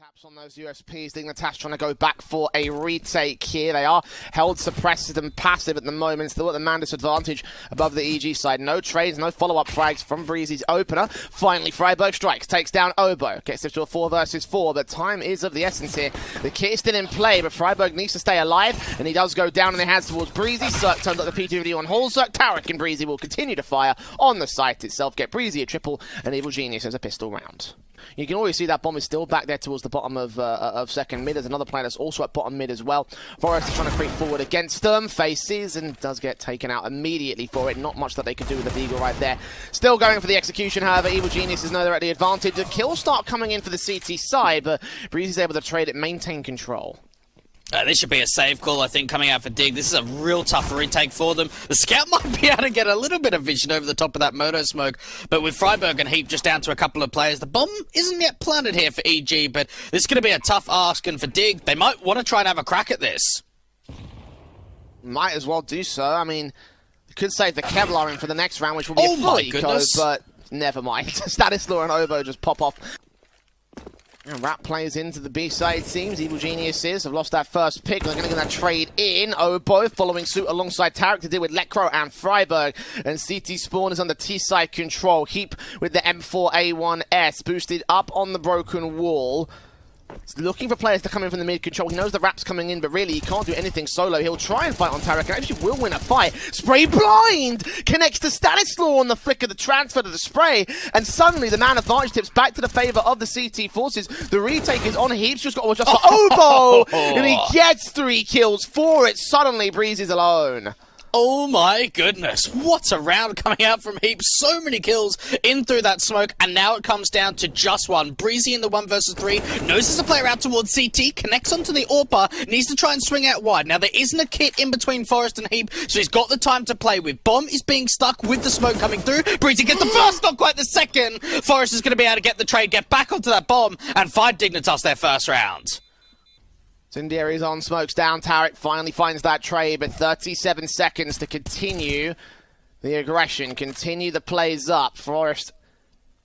Taps on those USPs. Dignitas trying to go back for a retake here. They are held suppressed and passive at the moment. Still at the man disadvantage above the EG side. No trades, no follow-up frags from Breezy's opener. Finally, Freiburg strikes, takes down Obo. Gets this to a 4 versus 4, but time is of the essence here. The kit is still in play, but Freiburg needs to stay alive, and he does go down in the hands towards Breezy. Zerk turns up the P2V on Holzerk. Tarek and Breezy will continue to fire on the site itself. Get Breezy a triple, and Evil Genius as a pistol round. You can always see that bomb is still back there towards the bottom of second mid. There's another player that's also at bottom mid as well. Forest is trying to creep forward against them. Faces and does get taken out immediately for it. Not much that they could do with the Beagle right there. Still going for the execution, however. Evil Geniuses know they're at the advantage. The kills start coming in for the CT side, but Breezy's able to trade it, maintain control. This should be a save call, I think, coming out for Dig. This is a real tough retake for them. The scout might be able to get a little bit of vision over the top of that moto smoke, but with Freiburg and Heap just down to a couple of players, the bomb isn't yet planted here for EG, but this is going to be a tough ask, and for Dig, they might want to try and have a crack at this. Might as well do so. I mean, they could save the Kevlar in for the next round, which will be a full eco, but never mind. Stanislaw and Obo just pop off. And Rat plays into the B side, it seems. Evil Geniuses have lost that first pick. They're going to get that trade in. Obo following suit alongside Tarek to deal with Lekro and Freiburg. And CT Spawn is under T side control. Heap with the M4A1S boosted up on the broken wall. He's looking for players to come in from the mid control. He knows the Rap's coming in, but really he can't do anything solo. He'll try and fight on Tarek, and actually will win a fight. Spray blind! Connects to Stanislaw on the flick of the transfer to the spray, and suddenly the man advantage tips back to the favour of the CT forces. The retake is on Heaps, just got to watch out for Obo! And he gets 3 kills for it. Suddenly Breezy's alone. Oh my goodness, what a round coming out from Heap. So many kills in through that smoke, and now it comes down to just one. Breezy in the 1 versus 3, knows there's a player out towards CT, connects onto the AWPer, needs to try and swing out wide. Now there isn't a kit in between Forest and Heap, so he's got the time to play with. Bomb is being stuck with the smoke coming through. Breezy gets the first, not quite the second. Forest is going to be able to get the trade, get back onto that bomb, and find Dignitas their first round. Incendiary's on, smokes down. Tarek finally finds that trade, but 37 seconds to continue the aggression, continue the plays up. Forest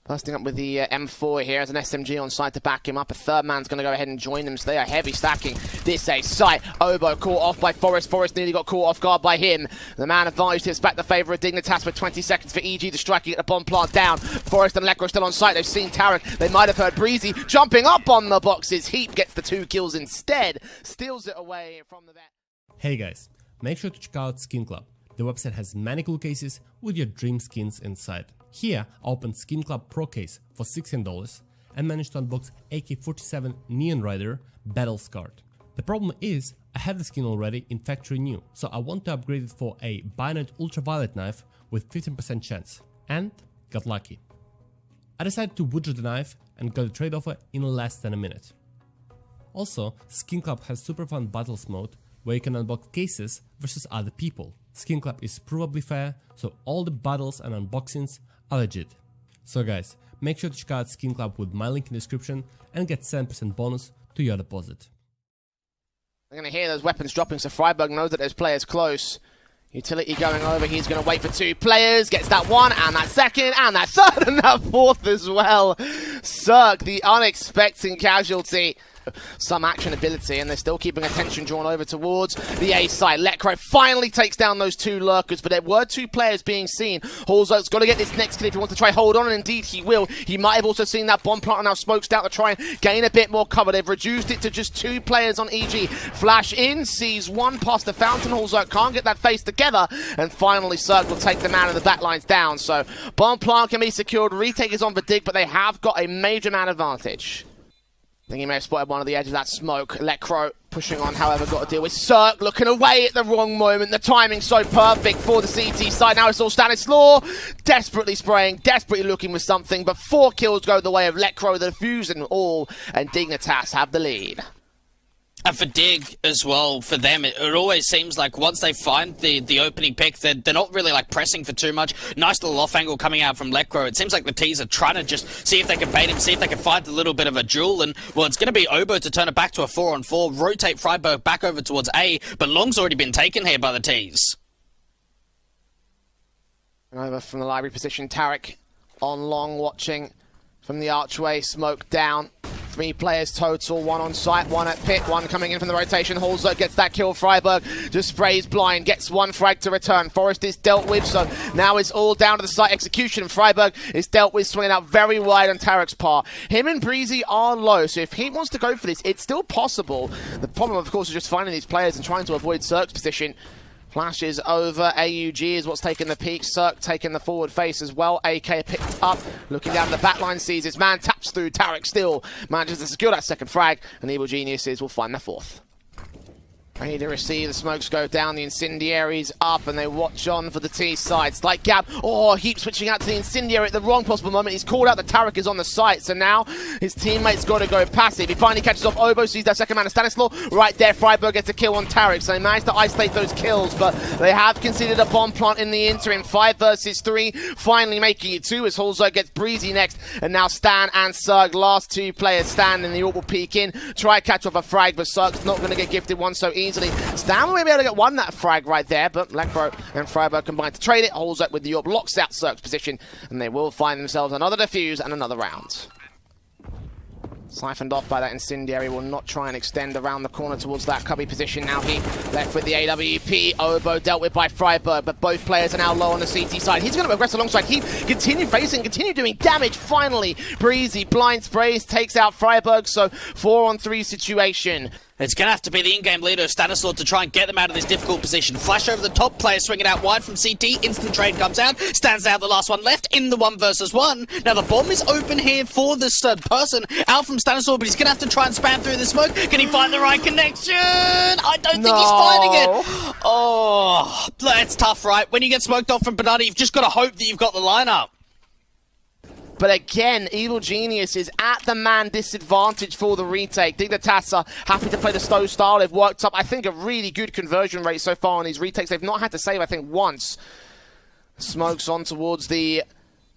busting up with the M4 here as an SMG on site to back him up. A third man's going to go ahead and join them, so they are heavy stacking this A site. Obo caught off by Forest. Forest nearly got caught off guard by him. The man advantage tips back the favour of Dignitas with 20 seconds for EG to striking at the bomb plant down. Forest and Lekro still on site. They've seen Tarek. They might have heard Breezy jumping up on the boxes. Heap gets the 2 kills instead. Steals it away from the vet. Hey guys, make sure to check out Skin Club. The website has many cool cases with your dream skins inside. Here, I opened Skin Club Pro case for $16 and managed to unbox AK-47 Neon Rider Battle Scarred. The problem is, I have the skin already in factory new, so I want to upgrade it for a Bayonet Ultraviolet knife with 15% chance, and got lucky. I decided to widget the knife and got a trade offer in less than a minute. Also, Skin Club has super fun battles mode where you can unbox cases versus other people. Skin Club is provably fair, so all the battles and unboxings are legit. So guys, make sure to check out Skin Club with my link in the description and get 7% bonus to your deposit. They're going to hear those weapons dropping, so Freiburg knows that there's players close. Utility going over, he's going to wait for 2 players, gets that 1, and that 2nd, and that 3rd, and that 4th as well. Zerk, the unexpected casualty. Some action ability, and they're still keeping attention drawn over towards the A side. Lekro finally takes down those 2 lurkers, but there were 2 players being seen. Holzerk's got to get this next kill if he wants to try hold on, and indeed he will. He might have also seen that bomb plant and now smokes out to try and gain a bit more cover. They've reduced it to just 2 players on EG. Flash in, sees 1 past the fountain. Holzerk can't get that face together, and finally Zerk will take the man of the backlines down. So bomb plant can be secured. Retake is on for Dig, but they have got a major man advantage. I think he may have spotted one of the edges of that smoke. Lekro pushing on, however, got to deal with Zerk looking away at the wrong moment. The timing's so perfect for the CT side. Now it's all Stanislaw desperately spraying, desperately looking for something, but 4 kills go the way of Lekro, the fusion all, and Dignitas have the lead. And for Dig as well, for them, it always seems like once they find the opening pick, they're not really like pressing for too much. Nice little off angle coming out from Lekro. It seems like the T's are trying to just see if they can bait him, see if they can find a little bit of a duel. And, well, it's going to be Obo to turn it back to a 4-on-4, rotate Freiburg back over towards A, but Long's already been taken here by the T's. Over from the library position, Tarek on Long watching from the archway, smoke down. 3 players total, 1 on site, 1 at pit, 1 coming in from the rotation. Halzer gets that kill. Freiburg just sprays blind, gets 1 frag to return. Forest is dealt with, so now it's all down to the site execution. Freiburg is dealt with, swinging out very wide on Tarek's part. Him and Breezy are low, so if he wants to go for this, it's still possible. The problem, of course, is just finding these players and trying to avoid Cirque's position. Flashes over, AUG is what's taking the peak, Cirque taking the forward face as well. AK picked up, looking down the back line, sees his man, taps through. Tarek still manages to secure that second frag, and Evil Geniuses will find their 4th. Ready to receive, the smokes go down, the incendiaries up, and they watch on for the T side. Slight gap, Heap switching out to the incendiary at the wrong possible moment. He's called out that Tarek is on the site, so now his teammate's got to go passive. He finally catches off Obo, sees that second man of Stanislaw. Right there, Freiburg gets a kill on Tarek, so they managed to isolate those kills, but they have conceded a bomb plant in the interim. 5 versus 3, finally making it 2 as Halzer gets Breezy next, and now Stan and Serg, last 2 players. Stan in the AWP will peek in, try catch off a frag, but Serg's not going to get gifted one so easily. Stan will be able to get one that frag right there, but Lekro and Freiburg combine to trade it. Holds up with the AWP, locks out Cirque's position, and they will find themselves another defuse and another round. Siphoned off by that incendiary, will not try and extend around the corner towards that cubby position. Now he left with the AWP. Obo dealt with by Freiburg, but both players are now low on the CT side. He's going to progress alongside Heap, continue facing, continue doing damage. Finally, Breezy blind sprays, takes out Freiburg, so 4-on-3 situation. It's going to have to be the in-game leader of Stanislaw to try and get them out of this difficult position. Flash over the top, player swinging out wide from CT. Instant trade comes out, stands out the last one left in the 1 versus 1. Now the bomb is open here for this third person out from Stanislaw, but he's going to have to try and spam through the smoke. Can he find the right connection? I don't think he's finding it. Oh, it's tough, right? When you get smoked off from Banana, you've just got to hope that you've got the lineup. But again, Evil Genius is at the man disadvantage for the retake. Dignitas are happy to play the Stowe style. They've worked up, I think, a really good conversion rate so far on these retakes. They've not had to save, I think, once. Smokes on towards the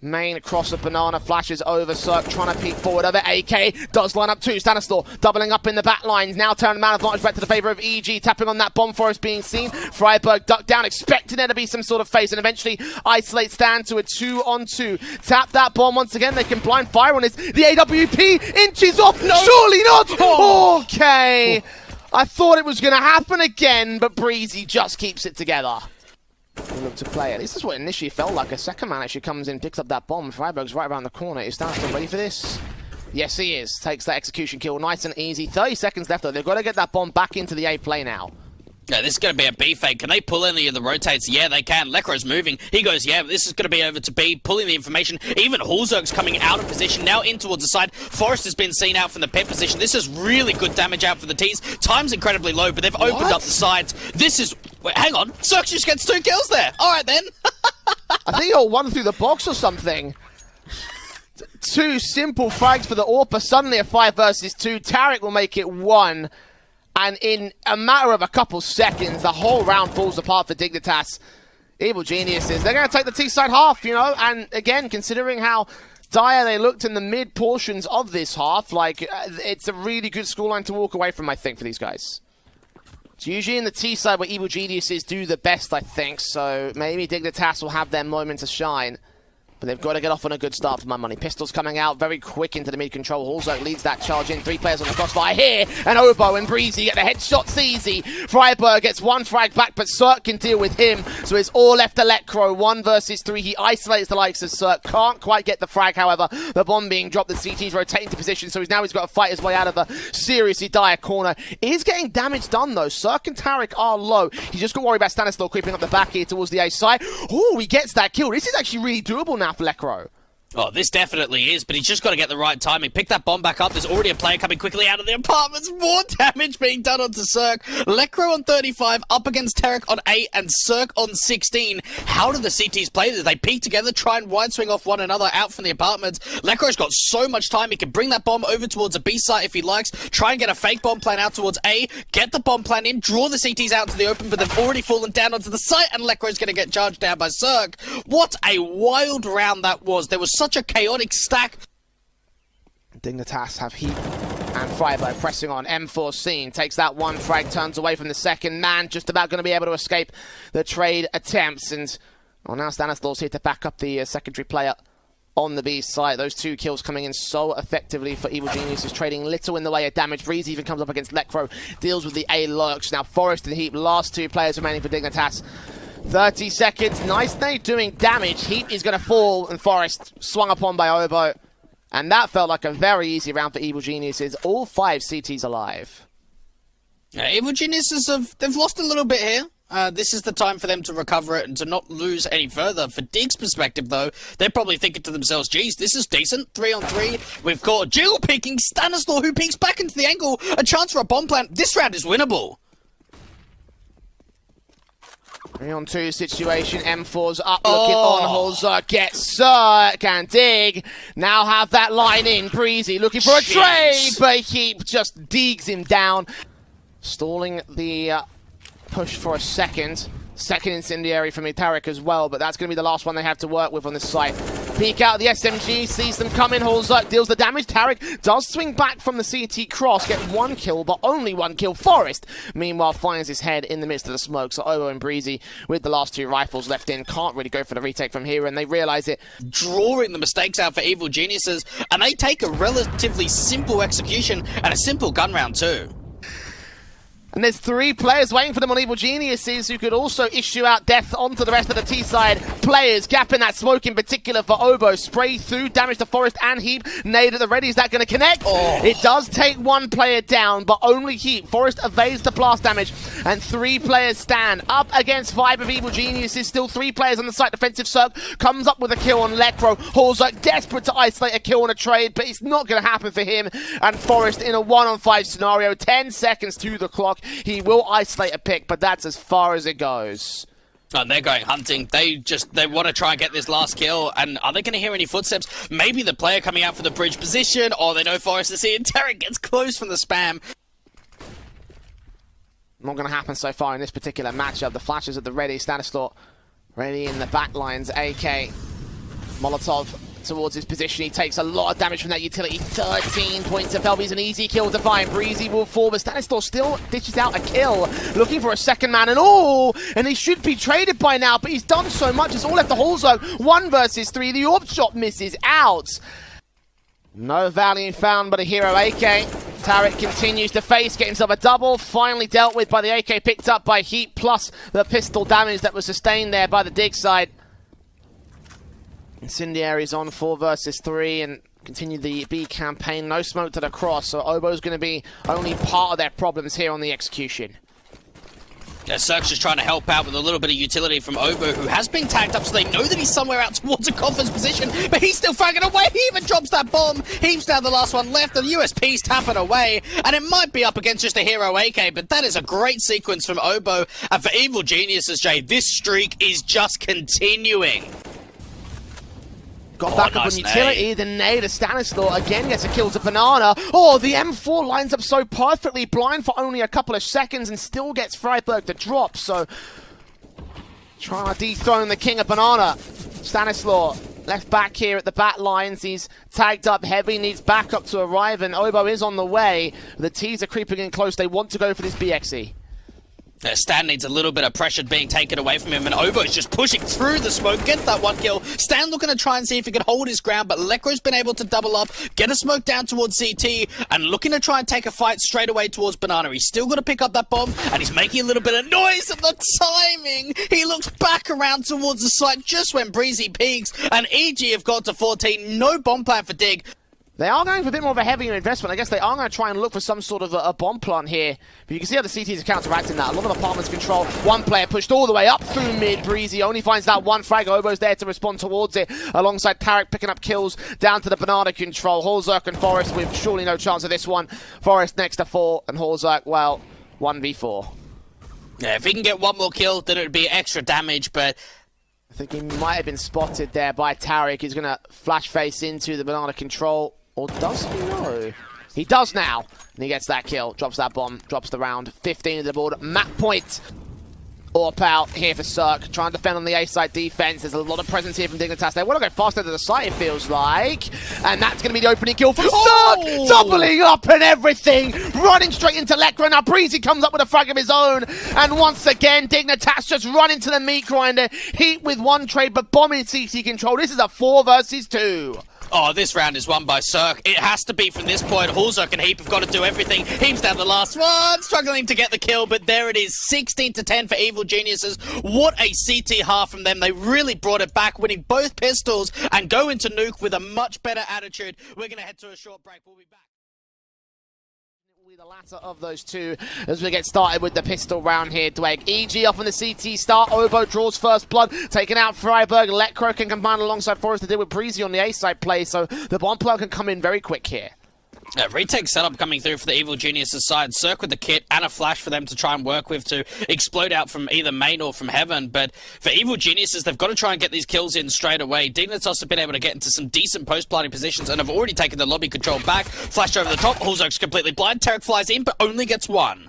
main cross of Banana, flashes over Cirque, trying to peek forward over AK, does line up 2, Stanislaw doubling up in the back lines, now turning man advantage back to the favour of EG, tapping on that bomb Forest being seen. Freiburg ducked down, expecting there to be some sort of face, and eventually isolate Stan to a 2-on-2. Tap that bomb once again, they can blind fire on this. The AWP inches off, no. Surely not! Okay, I thought it was going to happen again, but Breezy just keeps it together. They look to play it. This is what initially felt like. A second man actually comes in, picks up that bomb. Freiburg's right around the corner. Is Stanislaw ready for this? Yes, he is. Takes that execution kill. Nice and easy. 30 seconds left, though. They've got to get that bomb back into the A play now. Yeah, this is going to be a B fake. Can they pull any of the rotates? Yeah, they can. Lekro's moving. He goes, yeah, this is going to be over to B, pulling the information. Even Halzerg's coming out of position, now in towards the side. Forest has been seen out from the pit position. This is really good damage out for the T's. Time's incredibly low, but they've opened up the sides. This is... Wait, hang on. Cirque just gets 2 kills there. All right, then. I think he got 1 through the box or something. 2 simple frags for the AWP. Suddenly a 5 versus 2. Tarek will make it 1. And in a matter of a couple seconds, the whole round falls apart for Dignitas. Evil Geniuses, they're going to take the T-side half, you know, and again, considering how dire they looked in the mid portions of this half, like, it's a really good scoreline to walk away from, I think, for these guys. It's usually in the T-side where Evil Geniuses do the best, I think, so maybe Dignitas will have their moment to shine. But they've got to get off on a good start for my money. Pistols coming out very quick into the mid-control. Halzerg leads that charge in. 3 players on the crossfire here. And Obo and Breezy get the headshots easy. Freiburg gets 1 frag back, but Cirque can deal with him. So it's all left to Lekro. 1 versus 3. He isolates the likes of Cirque. Can't quite get the frag, however. The bomb being dropped. The CT's rotating to position. So he's got to fight his way out of a seriously dire corner. Is getting damage done, though. Cirque and Tarek are low. He's just got to worry about Stanislaw creeping up the back here towards the A side. Oh, he gets that kill. This is actually really doable now for Lekro. Oh, this definitely is, but he's just got to get the right timing. Pick that bomb back up. There's already a player coming quickly out of the apartments. More damage being done onto Cirque. Lekro on 35, up against Tarek on 8, and Cirque on 16. How do the CTs play this? They peek together, try and wide swing off one another out from the apartments. Lekro's got so much time. He can bring that bomb over towards a B site if he likes. Try and get a fake bomb plan out towards A. Get the bomb plan in. Draw the CTs out to the open, but they've already fallen down onto the site, and Lekro's going to get charged down by Cirque. What a wild round that was. There was such a chaotic stack. Dignitas have Heap and Freiburg pressing on. M4 scene takes that 1 frag, turns away from the second man, just about going to be able to escape the trade attempts. And well, now Stanislaw's here to back up the secondary player on the B side. Those 2 kills coming in so effectively for Evil Geniuses, trading little in the way of damage. Breeze even comes up against Lekro, deals with the A lurks. Now Forest and Heap, last 2 players remaining for Dignitas. 30 seconds, nice nade doing damage. Heap is going to fall, and Forest swung upon by Obo. And that felt like a very easy round for Evil Geniuses. All 5 CTs alive. Yeah, Evil Geniuses they've lost a little bit here. This is the time for them to recover it and to not lose any further. For Dig's perspective, though, they're probably thinking to themselves, geez, this is decent. 3-on-3. We've got Jiggle peeking, Stanislaw who peeks back into the angle. A chance for a bomb plant. This round is winnable. 3-on-2 situation. M4's up, looking on. Holzer gets Zerk, and Dig now have that line in. Breezy looking for a trade, but Heap just digs him down. Stalling the push for a second. Second incendiary from Tarek as well, but that's going to be the last one they have to work with on this site. Peek out the SMG, sees them coming. Holzer deals the damage. Tarek does swing back from the CT cross, get 1 kill, but only 1 kill. Forest, meanwhile, finds his head in the midst of the smoke. So Obo and Breezy, with the last 2 rifles left in, can't really go for the retake from here, and they realize it. Drawing the mistakes out for Evil Geniuses, and they take a relatively simple execution and a simple gun round too. And there's 3 players waiting for them on Evil Geniuses who could also issue out death onto the rest of the T-side players. Gapping that smoke in particular for Obo. Spray through, damage to Forest and Heap. Nade at the ready. Is that going to connect? It does take 1 player down, but only Heap. Forest evades the blast damage, and 3 players stand up against 5 of Evil Geniuses. Still 3 players on the site. Defensive Cirque comes up with a kill on Lekro. Holzer desperate to isolate a kill on a trade, but it's not going to happen for him. And Forest in a 1-on-5 scenario. 10 seconds to the clock. He will isolate a pick, but that's as far as it goes. And they're going hunting. They want to try and get this last kill. And are they going to hear any footsteps? Maybe the player coming out for the bridge position, or they know Forest is here. Tarek gets close from the spam. Not going to happen so far in this particular matchup. The flashes at the ready. Stanislaw ready in the back lines. AK Molotov towards his position. He takes a lot of damage from that utility. 13 points of health. He's an easy kill to find. Breezy will fall, but Stanislaw still dishes out a kill. Looking for a second man, and he should be traded by now, but he's done so much. It's all left to Holzer. 1 versus 3. The orb shot misses out. No value found, but a hero AK. Tarek continues to face, get himself a double. Finally dealt with by the AK, picked up by Heat, plus the pistol damage that was sustained there by the Dig side. Incendiaries on 4 versus 3 and continue the B campaign. No smoke to the cross, so Obo's going to be only part of their problems here on the execution. Yeah, Cirque's just trying to help out with a little bit of utility from Obo, who has been tagged up, so they know that he's somewhere out towards a Coffin's position, but he's still fragging away. He even drops that bomb. Heaps down the last one left, and the USP's tapping away, and it might be up against just a hero AK, but that is a great sequence from Obo. And for Evil Geniuses, Jay, this streak is just continuing. Got back up on utility, the nade of Stanislaw again gets a kill to Banana. The M4 lines up so perfectly, blind for only a couple of seconds and still gets Freiburg to drop, so trying to dethrone the king of Banana. Stanislaw left back here at the back lines, he's tagged up heavy, needs backup to arrive, and Obo is on the way. The T's are creeping in close, they want to go for this BXE. Stan needs a little bit of pressure being taken away from him, and Obo's just pushing through the smoke, gets that 1 kill. Stan looking to try and see if he can hold his ground, but Lekro's been able to double up, get a smoke down towards CT, and looking to try and take a fight straight away towards Banana. He's still got to pick up that bomb, and he's making a little bit of noise at the timing. He looks back around towards the site just when Breezy peaks, and EG have got to 14. No bomb plan for Dig. They are going for a bit more of a heavier investment. I guess they are going to try and look for some sort of a bomb plant here. But you can see how the CTs are counteracting that. A lot of apartments control. 1 player pushed all the way up through mid. Breezy only finds that 1 frag. Obo's there to respond towards it. Alongside Tarek picking up kills down to the Banana control. Holzerk and Forest with surely no chance of this one. Forest next to 4 and Holzerk, well, 1v4. Yeah, if he can get 1 more kill, then it would be extra damage, but I think he might have been spotted there by Tarek. He's going to flash face into the Banana control. Or does he? No. He does now. And he gets that kill. Drops that bomb. Drops the round. 15 to the board. Map point. Orp out here for Cirque. Trying to defend on the A-side defense. There's a lot of presence here from Dignitas. They want to go faster to the site, it feels like. And that's going to be the opening kill from Cirque. Doubling up and everything. running straight into Lekro. Now Breezy comes up with a frag of his own, and once again, Dignitas just run into the meat grinder. Heat with one trade, but Bomb in CC control. This is a 4 versus 2. Oh, this round is won by Cirque. It has to be from this point. Hulzerk and Heap have got to do everything. Heap's down the last one, struggling to get the kill, but there it is, 16-10 for Evil Geniuses. What a CT half from them. They really brought it back, winning both pistols and go into Nuke with a much better attitude. We're going to head to a short break. We'll be back. The latter of those two as we get started with the pistol round here, Dweg. EG off on the CT start. Obo draws first blood, taking out Freiburg. Lekro can combine alongside Forrest to deal with Breezy on the A side play, so the bomb plug can come in very quick here. Retake setup coming through for the Evil Geniuses side. Cirque with the kit and a flash for them to try and work with to explode out from either main or from heaven. But for Evil Geniuses, they've got to try and get these kills in straight away. Dignitas have been able to get into some decent post-planting positions and have already taken the lobby control back. Flashed over the top. Hulzerk's completely blind. Tarek flies in, but only gets one.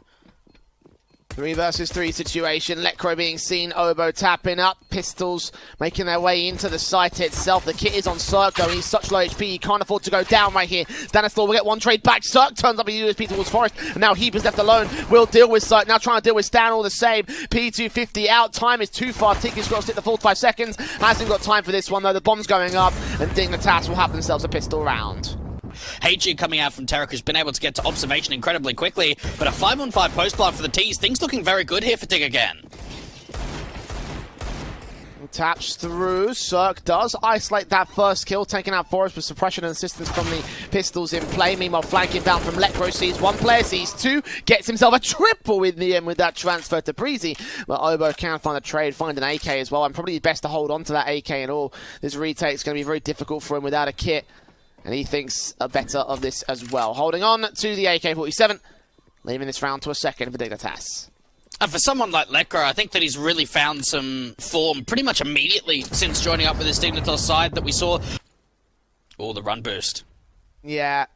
3 versus 3 situation. Lekro being seen. Obo tapping up. Pistols making their way into the site itself. The kit is on Cirque though. He's such low HP. He can't afford to go down right here. Stanislaw will get one trade back. Cirque turns up a USP towards Forest. And now Heap is left alone. Will deal with Cirque. Now trying to deal with Stan all the same. P250 out. Time is too far. Ticket's got to stick the full 5 seconds. Hasn't got time for this one though. The bomb's going up. And Dignitas will have themselves a pistol round. HG coming out from Tarek, who's been able to get to observation incredibly quickly, but a 5-on-5 post plant for the T's. Things looking very good here for Dig again. Taps through. Cirque does isolate that first kill, taking out Forrest with suppression and assistance from the pistols in play. Meanwhile, flanking down from Lekro, sees one player, sees two, gets himself a triple in the end with that transfer to Breezy. But Obo can find a trade, find an AK as well, and probably best to hold on to that AK and all. This retake's going to be very difficult for him without a kit. And he thinks better of this as well. Holding on to the AK-47, leaving this round to a second for Dignitas. And for someone like Lekro, I think that he's really found some form pretty much immediately since joining up with this Dignitas side that we saw. Oh, the run boost. Yeah.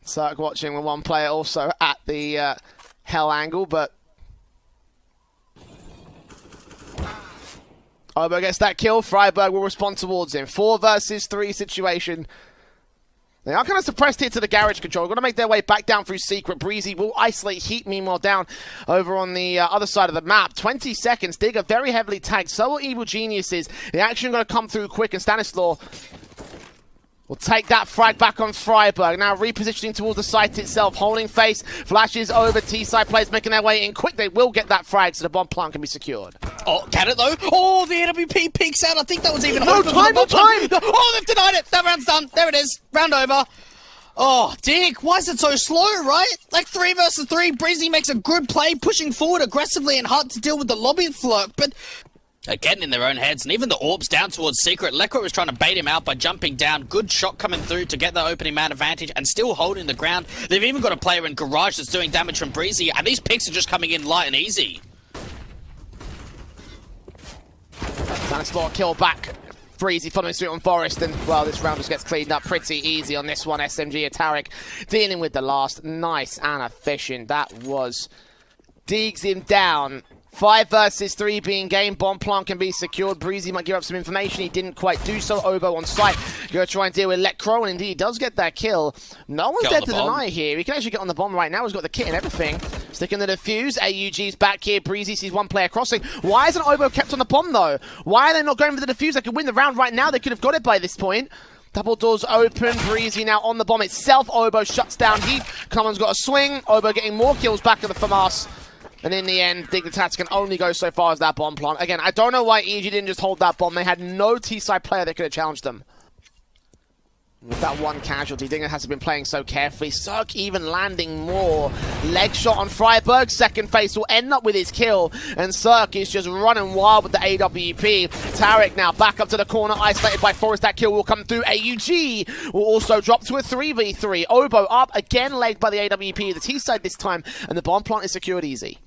Cirque watching with one player also at the hell angle, but Obo gets that kill. Freiburg will respond towards him. 4 versus 3 situation. They are kind of suppressed here to the garage control. Going to make their way back down through Secret. Breezy will isolate Heat, meanwhile, down over on the other side of the map. 20 seconds. Digger very heavily tagged. So are Evil Geniuses. The action going to come through quick, and Stanislaw will take that frag back on Freiburg. Now repositioning towards the site itself. Holding face. Flashes over. T-side players making their way in quick. They will get that frag so the bomb plant can be secured. Oh, can it though? Oh, the AWP peeks out. I think that was even No time, no time! Oh, they've denied it. That round's done. There it is. Round over. Oh, Dig, why is it so slow, right? Like 3 versus 3. Breezy makes a good play, pushing forward aggressively and hard to deal with the lobby flirt, but getting in their own heads, and even the orbs down towards Secret. Lekro was trying to bait him out by jumping down. Good shot coming through to get the opening man advantage and still holding the ground. They've even got a player in Garage that's doing damage from Breezy, and these picks are just coming in light and easy. Stanislaw kill back. Breezy following suit on Forest, and well, this round just gets cleaned up pretty easy on this one. SMG Tarek dealing with the last. Nice and efficient. That was. Digs him down. 5 versus 3 being game. Bomb plant can be secured. Breezy might give up some information. He didn't quite do so. Obo on site. Going to try and deal with Lekro, and indeed he does get that kill. No one's there to deny here. He can actually get on the bomb right now. He's got the kit and everything. Sticking the defuse. AUG's back here. Breezy sees one player crossing. Why isn't Obo kept on the bomb though? Why are they not going for the defuse? They could win the round right now. They could have got it by this point. Double doors open. Breezy now on the bomb itself. Obo shuts down Heat. Commons got a swing. Obo getting more kills back at the FAMAS. And in the end, Dignitas can only go so far as that bomb plant. Again, I don't know why EG didn't just hold that bomb. They had no T-side player that could have challenged them. With that one casualty, Dignitas has been playing so carefully. Cirque even landing more. Leg shot on Freiburg. Second face will end up with his kill. And Cirque is just running wild with the AWP. Tarek now back up to the corner, isolated by Forrest. That kill will come through. AUG will also drop to a 3v3. Obo up, again legged by the AWP. The T-side this time, and the bomb plant is secured easy.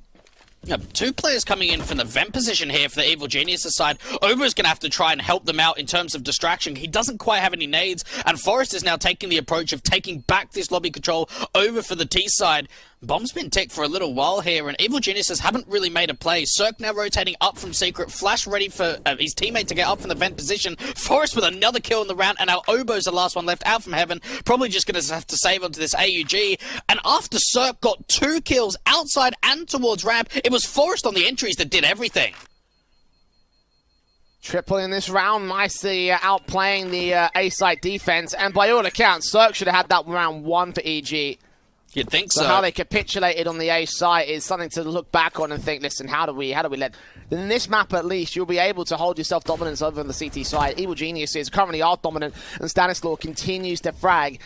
Yeah, 2 players coming in from the vent position here for the Evil Geniuses side. Obo's going to have to try and help them out in terms of distraction. He doesn't quite have any nades, and Forrest is now taking the approach of taking back this lobby control over for the T side. Bomb's been ticked for a little while here, and Evil Geniuses haven't really made a play. Cirque now rotating up from Secret. Flash ready for his teammate to get up from the vent position. Forrest with another kill in the round, and now Obo's the last one left out from Heaven. Probably just going to have to save onto this AUG. And after Cirque got 2 kills outside and towards ramp, it was Forrest on the entries that did everything. Triple in this round, nicely outplaying the A-side defense. And by all accounts, Cirque should have had that round 1 for EG. You'd think so. So how they capitulated on the A side is something to look back on and think, listen, how do we let... In this map, at least, you'll be able to hold yourself dominance over on the CT side. Evil Geniuses currently are dominant, and Stanislaw continues to frag.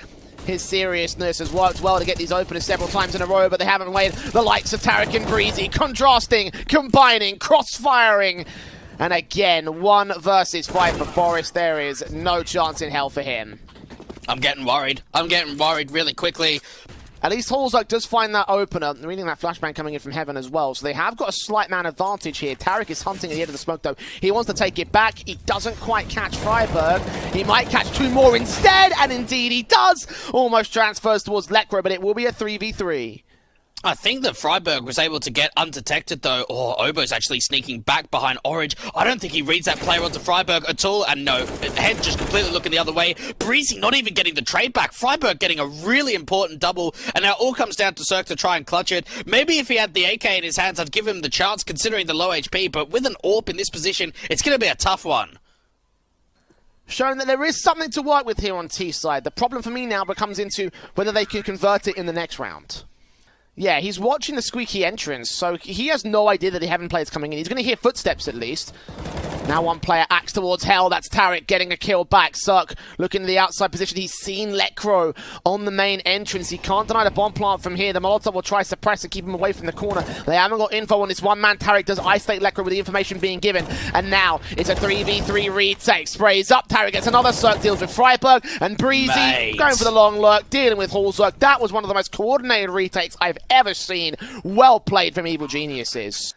His seriousness has worked well to get these openers several times in a row, but they haven't waited. The likes of Tarek and Breezy, contrasting, combining, cross-firing. And again, 1 versus 5 for Forrest. There is no chance in hell for him. I'm getting worried. I'm getting worried really quickly. At least Halzok does find that opener, reading that flashbang coming in from Heaven as well. So they have got a slight man advantage here. Tarek is hunting at the end of the smoke, though. He wants to take it back. He doesn't quite catch Freiburg. He might catch 2 more instead, and indeed he does. Almost transfers towards Lekro, but it will be a 3v3. I think that Freiburg was able to get undetected, though. Oh, Obo's actually sneaking back behind Orange. I don't think he reads that player onto Freiburg at all. And no, Head just completely looking the other way. Breezy not even getting the trade back. Freiburg getting a really important double. And now it all comes down to Cirque to try and clutch it. Maybe if he had the AK in his hands, I'd give him the chance, considering the low HP. But with an AWP in this position, it's going to be a tough one. Showing that there is something to work with here on T side. The problem for me now becomes into whether they can convert it in the next round. Yeah, he's watching the squeaky entrance, so he has no idea that the Heaven player's coming in. He's going to hear footsteps at least. Now 1 player acts towards Hell. That's Tarek getting a kill back. Cirque looking to the outside position. He's seen Lekro on the main entrance. He can't deny the bomb plant from here. The Molotov will try to suppress and keep him away from the corner. They haven't got info on this 1-man. Tarek does isolate Lekro with the information being given. And now it's a 3v3 retake. Sprays up. Tarek gets another. Cirque deals with Freiburg. And Breezy going for the long lurk, dealing with Halzok. That was one of the most coordinated retakes I've ever seen. Well played from Evil Geniuses.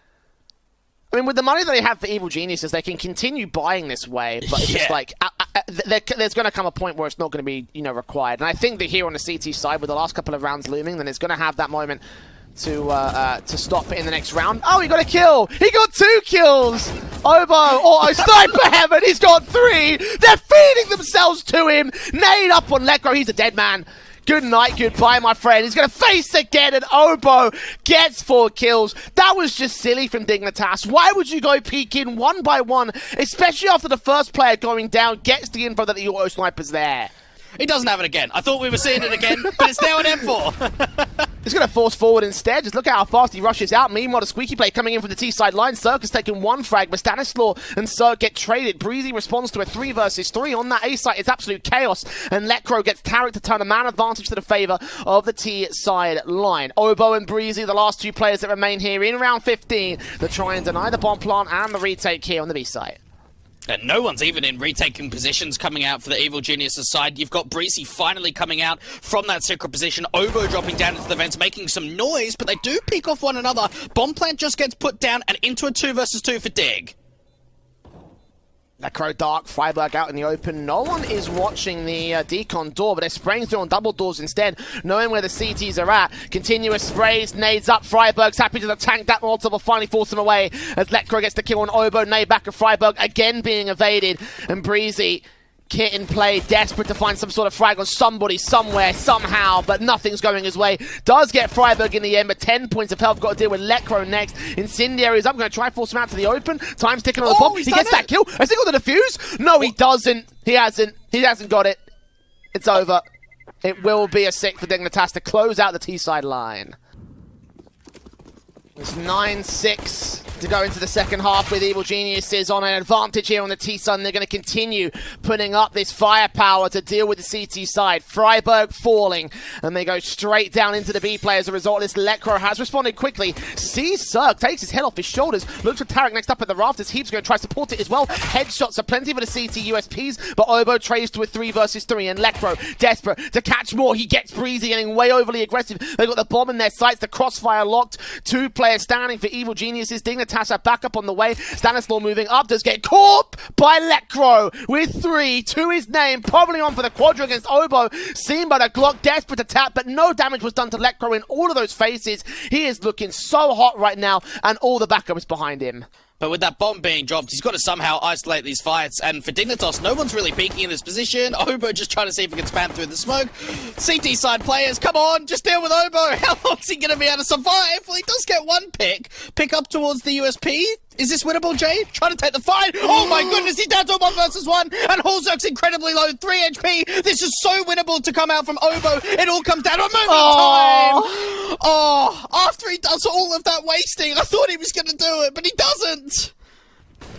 I mean, with the money that they have for Evil Geniuses, they can continue buying this way, but it's just like, there's going to come a point where it's not going to be, required. And I think that here on the CT side, with the last couple of rounds looming, then it's going to have that moment to stop in the next round. Oh, he got a kill! He got 2 kills! Obo, Sniper Heaven, he's got 3! They're feeding themselves to him! Nade up on Lekro, he's a dead man. Good night, goodbye, my friend. He's going to face again, and Obo gets 4 kills. That was just silly from Dignitas. Why would you go peek in 1 by 1, especially after the first player going down gets the info that the auto sniper's there? He doesn't have it again. I thought we were seeing it again, but it's now an M4. He's going to force forward instead. Just look at how fast he rushes out. Meanwhile, the squeaky play coming in from the T-side line. Cirque has taken 1 frag, but Stanislaw and Cirque get traded. Breezy responds to a 3 versus 3 on that A side. It's absolute chaos, and Lekro gets Tarek to turn a man advantage to the favor of the T-side line. Obo and Breezy, the last 2 players that remain here in round 15, to try and deny the bomb plant and the retake here on the B side. And no one's even in retaking positions coming out for the Evil Geniuses side. You've got Breezy finally coming out from that secret position. Obo dropping down into the vents, making some noise, but they do peek off one another. Bomb plant just gets put down and into a 2 versus 2 for Dig. Lekro dark, Freiburg out in the open. No one is watching the decon door, but they're spraying through on double doors instead, knowing where the CTs are at. Continuous sprays, nades up. Freiburg's happy to the tank. That Molotov will finally force him away as Lekro gets the kill on Obo. Nade back of Freiburg, again being evaded. And Breezy, kit in play, desperate to find some sort of frag on somebody, somewhere, somehow, but nothing's going his way. Does get Freiburg in the end, but 10 points of health. Got to deal with Lekro next. Incendiary is up, going to try and force him out to the open. Time's ticking on the bomb. He gets that kill. Has he got the defuse? No, he doesn't. He hasn't. He hasn't got it. It's over. It will be a 6 for Dignitas to close out the T-side line. It's 9-6 to go into the second half with Evil Geniuses on an advantage here on the T-side. They're going to continue putting up this firepower to deal with the CT side. Freiburg falling, and they go straight down into the B play as a result. This Lekro has responded quickly. Sees Cirque, takes his head off his shoulders, looks for Tarek next up at the rafters. Heap's going to try to support it as well. Headshots are plenty for the CT USPs, but Obo trades to a 3 versus 3, and Lekro, desperate to catch more. He gets Breezy, getting way overly aggressive. They've got the bomb in their sights, the crossfire locked. 2 players standing for Evil Geniuses. Dignitas Dignitas are back up on the way. Stanislaw moving up, does get caught by Lekro with 3 to his name, probably on for the quadra against Obo. Seen by the Glock, desperate to tap, but no damage was done to Lekro in all of those phases. He is looking so hot right now, and all the backup is behind him. But with that bomb being dropped, he's got to somehow isolate these fights. And for Dignitas, no one's really peeking in this position. Obo just trying to see if he can spam through the smoke. CT side players, come on, just deal with Obo. How long is he going to be able to survive? Well, he does get one pick up towards the USP. Is this winnable, Jay? Trying to take the fight. Oh my goodness, he's down to a 1 versus 1. And Hulzerk's incredibly low, 3 HP. This is so winnable to come out from Obo. It all comes down to a moment of time. Oh, after he does all of that wasting, I thought he was going to do it, but he doesn't.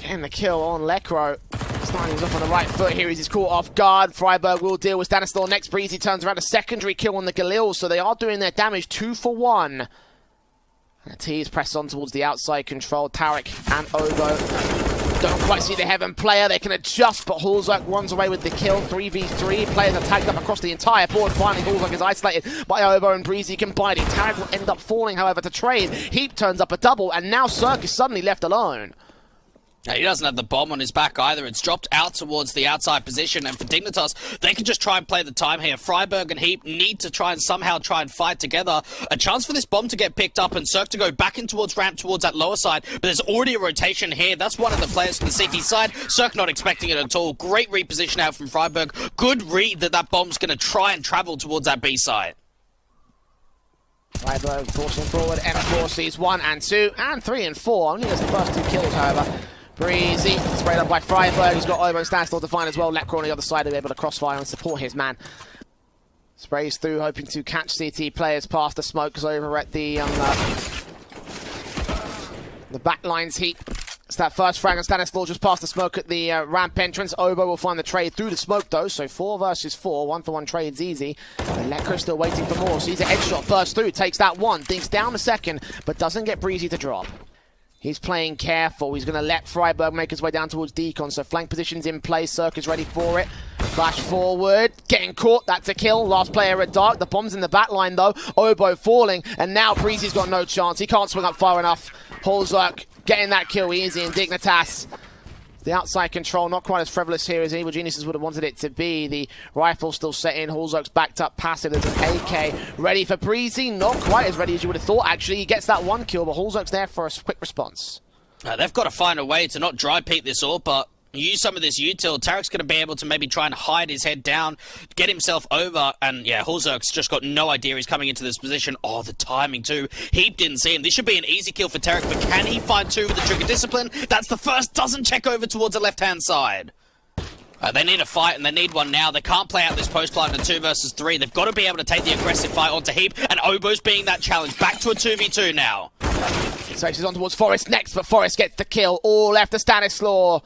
Getting the kill on Lekro. Starting off on the right foot here as he's caught off guard. Freiburg will deal with Stanislaw next. Breezy turns around a secondary kill on the Galil, so they are doing their damage 2 for 1. T is pressed on towards the outside control. Tarek and Obo don't quite see the Heaven player. They can adjust, but Hulzerk runs away with the kill. 3v3. Players are tagged up across the entire board. Finally, Hulzerk is isolated by Obo and Breezy combining. Tarek will end up falling, however, to trade. Heap turns up a double, and now Cirque is suddenly left alone. Now, he doesn't have the bomb on his back either. It's dropped out towards the outside position, and for Dignitas, they can just try and play the time here. Freiburg and Heap need to try and somehow fight together. A chance for this bomb to get picked up and Cirque to go back in towards ramp towards that lower side, but there's already a rotation here. That's one of the players from the CT side. Cirque not expecting it at all. Great reposition out from Freiburg. Good read that bomb's going to try and travel towards that B side. Freiburg forcing forward. M4 sees 1 and 2 and 3 and 4. Only has the first 2 kills, however. Breezy, sprayed up by Freiburg. He's got Obo and Stanislaw to find as well. Lekro on the other side will be able to crossfire and support his man. Sprays through, hoping to catch CT players past the smokes over at the back lines. Heat. It's that first frag, and Stanislaw just past the smoke at the ramp entrance. Obo will find the trade through the smoke, though, so 4 versus 4. 1 for 1 trade's easy. And Lekro still waiting for more. Sees an edge shot first through, takes that one, thinks down a second, but doesn't get Breezy to drop. He's playing careful. He's going to let Freiburg make his way down towards Deacon. So flank position's in place. Cirque is ready for it. Flash forward. Getting caught. That's a kill. Last player at dark. The bomb's in the back line, though. Obo falling. And now Breezy's got no chance. He can't swing up far enough. Hulzerk getting that kill easy. And Dignitas. The outside control, not quite as frivolous here as Evil Geniuses would have wanted it to be. The rifle still set in. Hulzerk's backed up passive. There's an AK ready for Breezy. Not quite as ready as you would have thought, actually. He gets that 1 kill, but Hulzerk's there for a quick response. They've got to find a way to not dry peek this AWP, but use some of this util. Tarek's going to be able to maybe try and hide his head down, get himself over, and yeah, Hulzerk's just got no idea he's coming into this position. Oh, the timing too. Heap didn't see him. This should be an easy kill for Tarek, but can he find 2 with the trigger discipline? That's the first. Doesn't check over towards the left-hand side. They need a fight, and they need one now. They can't play out this post line in 2 versus 3. They've got to be able to take the aggressive fight onto Heap, and Obo's being that challenge. Back to a 2v2 now. So he's on towards Forest next, but Forest gets the kill. All left to Stanislaw.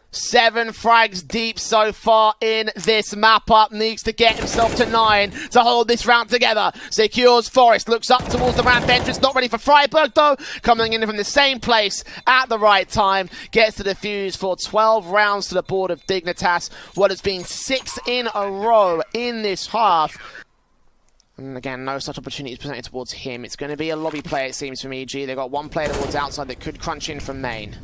7 frags deep so far in this map up. Needs to get himself to 9 to hold this round together. Secures Forest. Looks up towards the ramp entrance. Not ready for Freiburg, though. Coming in from the same place at the right time. Gets the defuse for 12 rounds to the board of Dignitas. What has been 6 in a row in this half. And again, no such opportunities presented towards him. It's going to be a lobby play, it seems, from EG. They've got 1 player towards outside that could crunch in from main.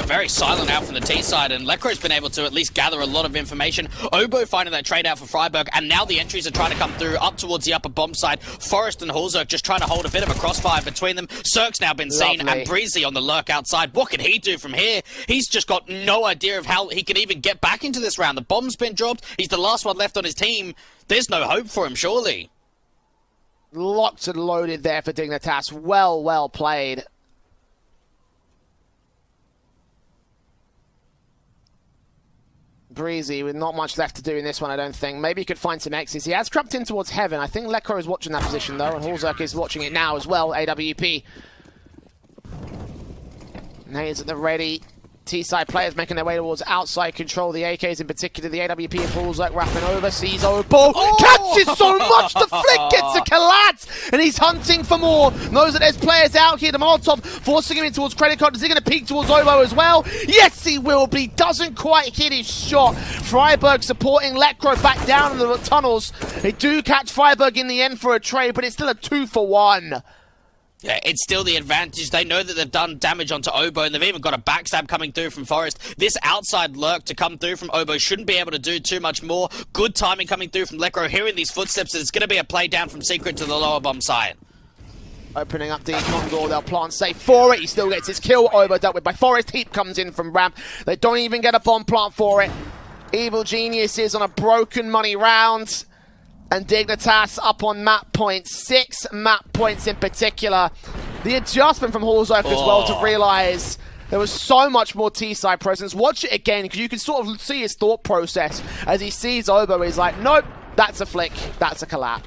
Very silent out from the T side, and Lekro's been able to at least gather a lot of information. Obo finding that trade out for Freiburg, and now the entries are trying to come through up towards the upper bomb side. Forest and Hulzerk just trying to hold a bit of a crossfire between them. Cirque's now been seen, and Breezy on the lurk outside. What can he do from here? He's just got no idea of how he can even get back into this round. The bomb's been dropped. He's the last one left on his team. There's no hope for him, surely. Locked and loaded there for Dignitas. Well played. Breezy with not much left to do in this one, I don't think. Maybe he could find some X's. He has crept in towards Heaven. I think Lekro is watching that position, though, and Hulzerk is watching it now as well. AWP. Nades at the ready. T-side players making their way towards outside control. The AKs in particular, the AWP and Hulzerk wrapping over. Sees Obo. Catches so much! The flick gets a collapse! And he's hunting for more. Knows that there's players out here. The Molotov forcing him in towards credit card. Is he going to peek towards Obo as well? Yes, he will, but he doesn't quite hit his shot. Freiburg supporting Lekro back down in the tunnels. They do catch Freiburg in the end for a trade, but it's still a 2 for 1. Yeah, it's still the advantage. They know that they've done damage onto Obo, and they've even got a backstab coming through from Forest. This outside lurk to come through from Obo shouldn't be able to do too much more. Good timing coming through from Lekro, hearing these footsteps. It's going to be a play down from Secret to the lower bomb side. Opening up the Condor, they'll plant safe for it. He still gets his kill. Obo dealt with by Forest. Heap comes in from ramp. They don't even get a bomb plant for it. Evil Genius is on a broken money round. And Dignitas up on map points, 6 map points in particular. The adjustment from Hallzerk as well to realise there was so much more T-side presence. Watch it again, because you can sort of see his thought process as he sees Obo. He's like, nope, that's a flick, that's a collab.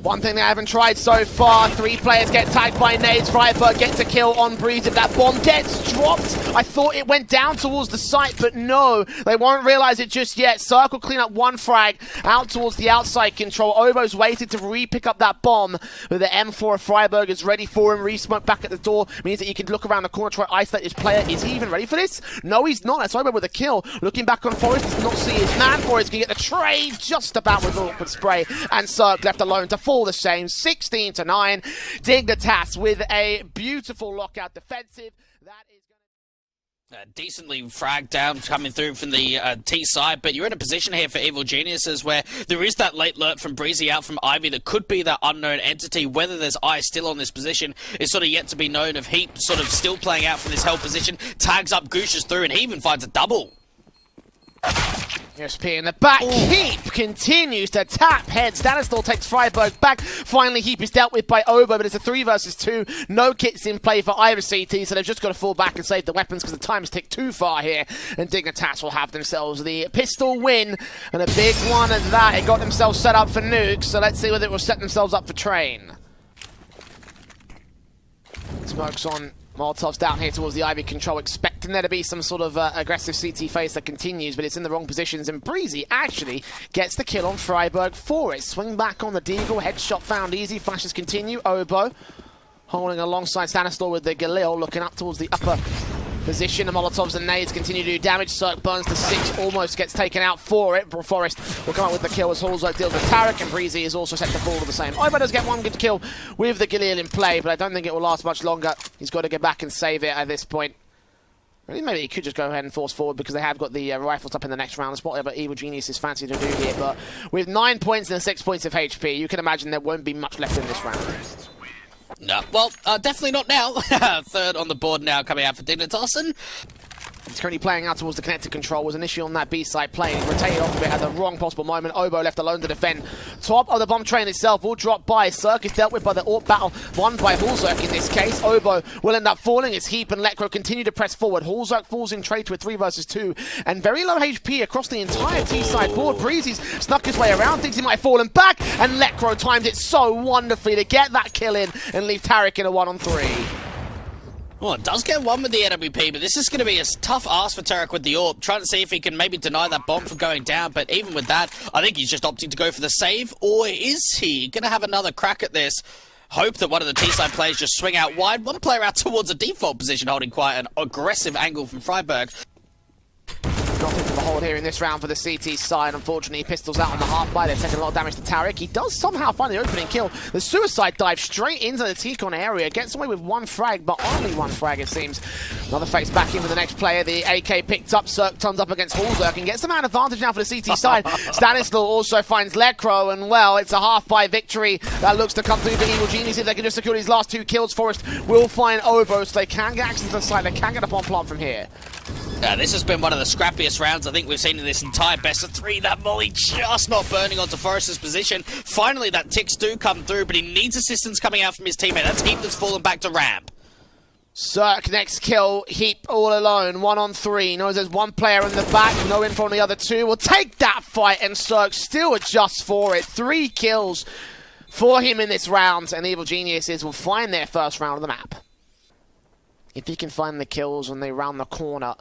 One thing they haven't tried so far, 3 players get tagged by nades. Freiburg gets a kill on Breeze. If that bomb gets dropped, I thought it went down towards the site, but no, they won't realize it just yet. Circle clean up 1 frag out towards the outside control. Obo's waited to re-pick up that bomb, but the M4 of Freiburg is ready for him. Re-smoke back at the door means that you can look around the corner, try to isolate his player. Is he even ready for this? No, he's not. That's Obo with a kill. Looking back on Forest, does not see his man. Forest can get the trade just about with an awkward spray, and Cirque left alone to fall the same, 16-9. Dignitas with a beautiful lockout defensive. That is Decently fragged down coming through from the T side, but you're in a position here for Evil Geniuses where there is that late lurk from Breezy out from Ivy that could be that unknown entity. Whether there's eyes still on this position is sort of yet to be known. Of Heap sort of still playing out from this held position, tags up Gooshes through, and he even finds a double. SP in the back. Ooh. Heap continues to tap head. Stanislaw takes Freiburg back. Finally, Heap is dealt with by Obo, but it's a 3 versus 2. No kits in play for either CT, so they've just got to fall back and save the weapons because the time has ticked too far here. And Dignitas will have themselves the pistol win, and a big one at that. It got themselves set up for nukes, so let's see whether it will set themselves up for train. Smokes on. Molotov's down here towards the Ivy control, expecting there to be some sort of aggressive CT phase that continues, but it's in the wrong positions, and Breezy actually gets the kill on Freiburg for it. Swing back on the Deagle, headshot found easy, flashes continue. Obo holding alongside Stanislaw with the Galil, looking up towards the upper position. The Molotovs and nades continue to do damage. Cirque burns to 6, almost gets taken out for it. Forest will come up with the kill as Hallzerk deals with Tarek, and Breezy is also set to fall to the same. Obo does get one good kill with the Galil in play, but I don't think it will last much longer. He's got to get back and save it at this point. Really, maybe he could just go ahead and force forward because they have got the rifles up in the next round. That's whatever Evil Genius is fancy to do here, but with 9 points and 6 points of HP, you can imagine there won't be much left in this round. No, well, definitely not now. 3rd on the board now coming out for Dignitas, and he's currently playing out towards the connected control. Was initially on that B side playing, rotated off a bit at the wrong possible moment. Obo left alone to defend. Top of the bomb train itself will drop by. Cirque is dealt with by the AWP battle, won by Hallzerk in this case. Obo will end up falling as Heap and Lekro continue to press forward. Hallzerk falls in trade to a 3 versus 2, and very low HP across the entire T-side board. Breezy's snuck his way around, thinks he might have fallen back, and Lekro timed it so wonderfully to get that kill in and leave Tarek in a 1-on-3. Well, it does get one with the NWP, but this is going to be a tough ask for Tarek with the AWP, trying to see if he can maybe deny that bomb from going down, but even with that, I think he's just opting to go for the save, or is he going to have another crack at this? Hope that one of the T-side players just swing out wide, one player out towards a default position, holding quite an aggressive angle from Freiburg. Nothing for the hold here in this round for the CT side. Unfortunately, pistols out on the half-by. They're taking a lot of damage to Tarek. He does somehow find the opening kill. The suicide dive straight into the T-con area. Gets away with 1 frag, but only 1 frag, it seems. Another face back in with the next player. The AK picked up. Cirque turns up against Hallzerk and gets the man advantage now for the CT side. Stanislaw also finds Lekro, and well, it's a half-by victory that looks to come through for Evil Genius. If they can just secure these last 2 kills, Forest will find Obo, so they can get access to the side. They can get up on plant from here. This has been one of the scrappiest rounds I think we've seen in this entire best of 3. That molly just not burning onto Forrester's position. Finally, that ticks do come through, but he needs assistance coming out from his teammate. That's Heap that's fallen back to ramp. Cirque next kill, Heap all alone, 1-on-3. Knows there's 1 player in the back, no info on the other 2. Will take that fight, and Cirque still adjusts for it. 3 kills for him in this round, and Evil Geniuses will find their first round of the map. If he can find the kills when they round the corner,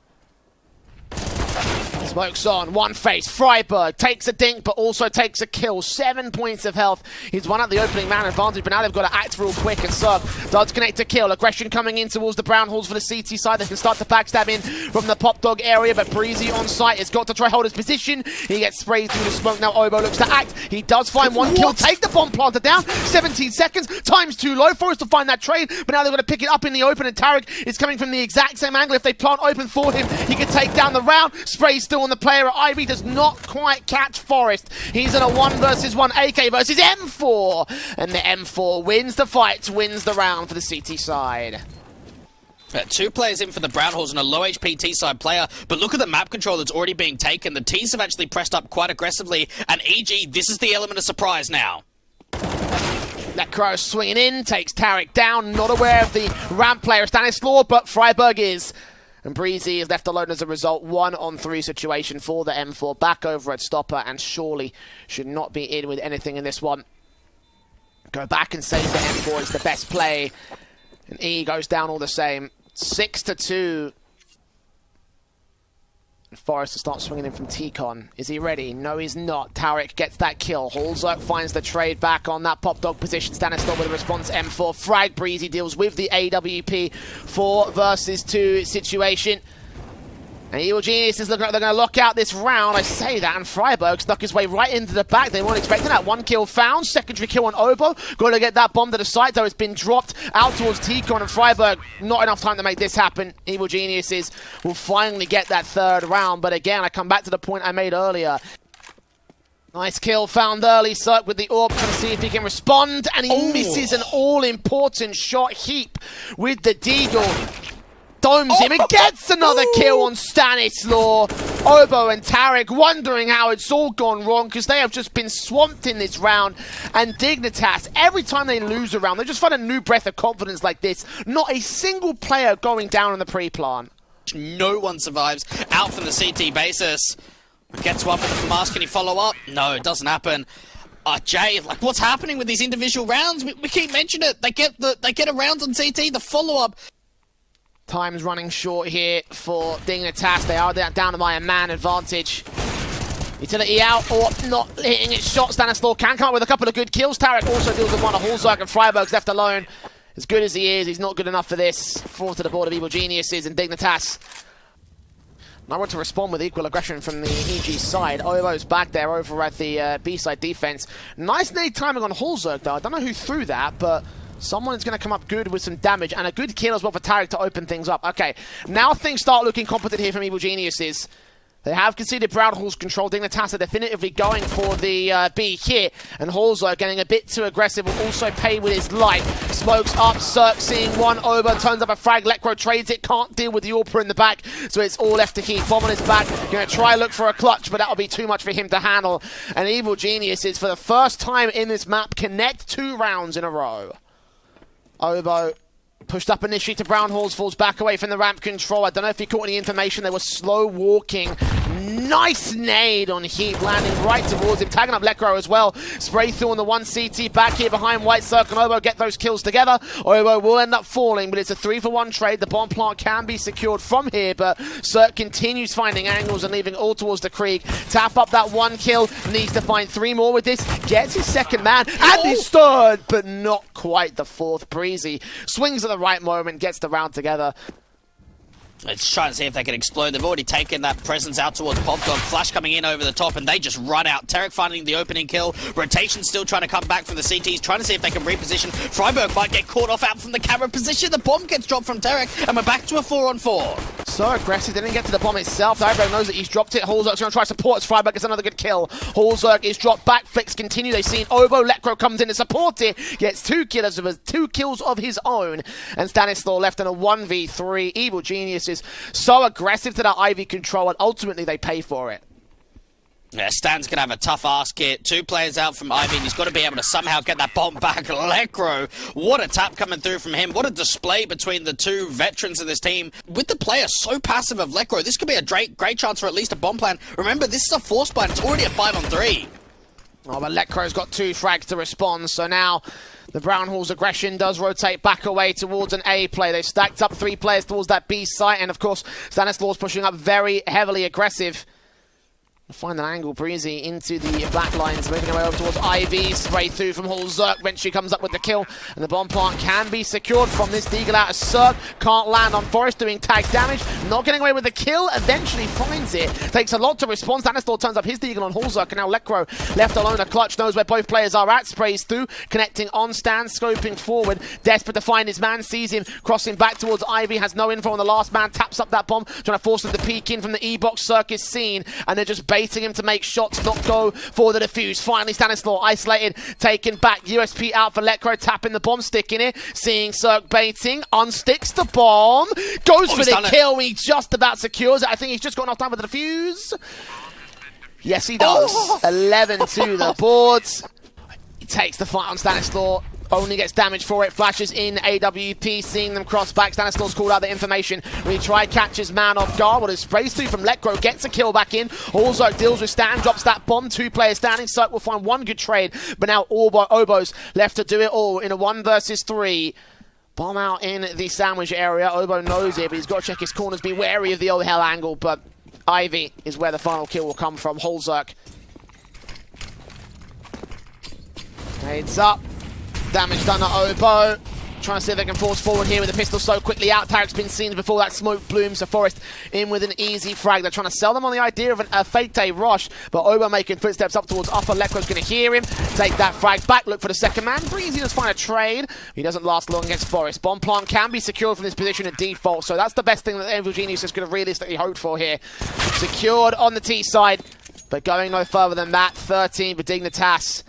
Smokes on, one face, Freiburg takes a dink but also takes a kill, 7 points of health. He's won up the opening man advantage, but now they've got to act real quick, and Cirque does connect to kill. Aggression coming in towards the Brown Halls for the CT side. They can start to backstab in from the Pop Dog area, but Breezy on site has got to try hold his position. He gets sprayed through the smoke. Now Obo looks to act. He does find one kill, take the bomb planter down, 17 seconds, time's too low for us to find that trade, but now they've got to pick it up in the open, and Tarek is coming from the exact same angle. If they plant open for him, he can take down the round. Spray's still on the player. Ivy does not quite catch Forrest. He's in a 1 versus 1 AK versus M4, and the M4 wins the fight, wins the round for the CT side. 2 players in for the Brown Halls and a low HP T-side player, but look at the map control that's already being taken. The T's have actually pressed up quite aggressively, and EG, this is the element of surprise now. That Crow swinging in, takes Tarek down, not aware of the ramp player Stanislaw, but Freiburg is. And Breezy is left alone as a result. 1-on-3 situation for the M4. Back over at Stopper, and surely should not be in with anything in this one. Go back and say the M4 is the best play. And E goes down all the same. 6-2. And Forrest to start swinging in from T-Con. Is he ready? No, he's not. Tarek gets that kill. Holzerk finds the trade back on that Pop Dog position. Stanislaw with a response. M4. Frag Breezy deals with the AWP. 4 versus 2 situation. And Evil Genius is looking like they're going to lock out this round. I say that, and Freiburg snuck his way right into the back. They weren't expecting that. 1 kill found. Secondary kill on Obo. Got to get that bomb to the side, though it's been dropped out towards T-Con, and Freiburg, not enough time to make this happen. Evil Geniuses will finally get that 3rd round. But again, I come back to the point I made earlier. Nice kill found early. Cirque with the orb, trying to see if he can respond. And he misses an all-important shot. Heap with the Deagle. Domes him and gets another kill on Stanislaw. Obo and Tarek wondering how it's all gone wrong, because they have just been swamped in this round. And Dignitas, every time they lose a round, they just find a new breath of confidence like this. Not a single player going down on the pre-plan. No one survives out from the CT basis. Gets one with the mask. Can he follow up? No, it doesn't happen. Jay, like, what's happening with these individual rounds? We keep mentioning it. They get a round on CT. The follow-up. Time's running short here for Dignitas. They are down by a man advantage. Utility out, or not hitting its shot. Stanislaw can come up with a couple of good kills. Tarek also deals with one of Holzberg, and Freiburg's left alone. As good as he is, he's not good enough for this. 4 to the board of Evil Geniuses, and Dignitas now want to respond with equal aggression from the EG side. Obo's back there over at the B-side defense. Nice nade timing on Holzberg, though. I don't know who threw that, but someone's going to come up good with some damage, and a good kill as well for Tarek to open things up. Okay, now things start looking competent here from Evil Geniuses. They have conceded Brown Hall's control. Dignitas are definitively going for the B here, and Holzer getting a bit too aggressive, will also pay with his life. Smokes up, Cirque seeing one, Ober turns up a frag, Lecro trades it, can't deal with the Orpa in the back, so it's all left to Heath. Bomb on his back, going to try look for a clutch, but that'll be too much for him to handle. And Evil Geniuses, for the first time in this map, connect 2 rounds in a row. Obo pushed up initially to Brown Halls, falls back away from the ramp control. I don't know if he caught any information. They were slow walking. Nice nade on Heat, landing right towards him, tagging up Lecro as well. Spray through on the 1 CT back here behind White Circle, and Obo get those kills together. Obo will end up falling, but it's a 3-for-1 trade. The bomb plant can be secured from here, but Cirque continues finding angles and leaving all towards the Krieg. Tap up that 1 kill, needs to find 3 more with this. Gets his 2nd man, and his 3rd, but not quite the 4th. Breezy swings at the right moment, gets the round together. Let's try and see if they can explode. They've already taken that presence out towards Pop Dog. Flash coming in over the top, and they just run out. Tarek finding the opening kill. Rotation still trying to come back from the CTs, trying to see if they can reposition. Freiburg might get caught off out from the camera position. The bomb gets dropped from Tarek, and we're back to a 4-on-4. So aggressive, didn't get to the bomb itself. Freiburg knows that he's dropped it. Holzerk's going to try support as Freiburg gets another good kill. Holzerk is dropped back. Flicks continue. They've seen Obo. Lecro comes in to support it. Gets 2 kills of his own. And Stanislaw left in a 1v3. Evil Geniuses so aggressive to that Ivy control, and ultimately they pay for it. Yeah, Stan's going to have a tough ass kit. 2 players out from Ivy, and he's got to be able to somehow get that bomb back. Lecro, what a tap coming through from him. What a display between the 2 veterans of this team. With the player so passive of Lecro, this could be a great chance for at least a bomb plan. Remember, this is a force blind. It's already a 5-on-3. Oh, but Lecro's got 2 frags to respond, so now the Brown Hall's aggression does rotate back away towards an A play. They've stacked up 3 players towards that B site, and of course, Stanislaw's pushing up very heavily aggressive. Find an angle, Breezy into the back lines, moving away over towards Ivy. Spray through from Hull. Zerk eventually comes up with the kill, and the bomb plant can be secured from this Deagle out of Zerk. Can't land on Forest, doing tag damage. Not getting away with the kill, eventually finds it. Takes a lot to respond. Stanistor turns up his Deagle on Hull Zerk, and now Lekro left alone. A Clutch knows where both players are at. Sprays through, connecting on stand, scoping forward. Desperate to find his man, sees him, crossing back towards Ivy. Has no info on the last man, taps up that bomb, trying to force him to peek in from the E-box. Zerk is seen, and they're just baiting him to make shots, not go for the defuse. Finally, Stanislaw isolated, taken back. USP out for Lekro, tapping the bomb, sticking it. Seeing Zerk baiting, unsticks the bomb, goes for the kill. He just about secures it. I think he's just got enough time for the defuse. Yes, he does. 11-2 the boards. He takes the fight on Stanislaw. Only gets damage for it. Flashes in AWP, seeing them cross back. Stanislaw's called out the information. Retry, catches man off guard. What is sprays through from Lekro, gets a kill back in. Also deals with Stan, drops that bomb. 2 players standing. Zerk will find one good trade, but now Obo's left to do it all in a 1 versus 3. Bomb out in the sandwich area. Obo knows it, but he's got to check his corners, be wary of the old hell angle, but Ivy is where the final kill will come from. Hull Zerk. Heads up. Damage done to Obo. Trying to see if they can force forward here with the pistol so quickly out. Tarek's been seen before that smoke blooms. So Forest in with an easy frag. They're trying to sell them on the idea of a fake day rush, but Obo making footsteps up towards upper. Lekro's going to hear him. Take that frag back. Look for the second man. Breezy does find a trade. He doesn't last long against Forest. Bomb plant can be secured from this position at default. So that's the best thing that Evil Genius could have realistically hoped for here. Secured on the T side, but going no further than that. 13 for Dignitas.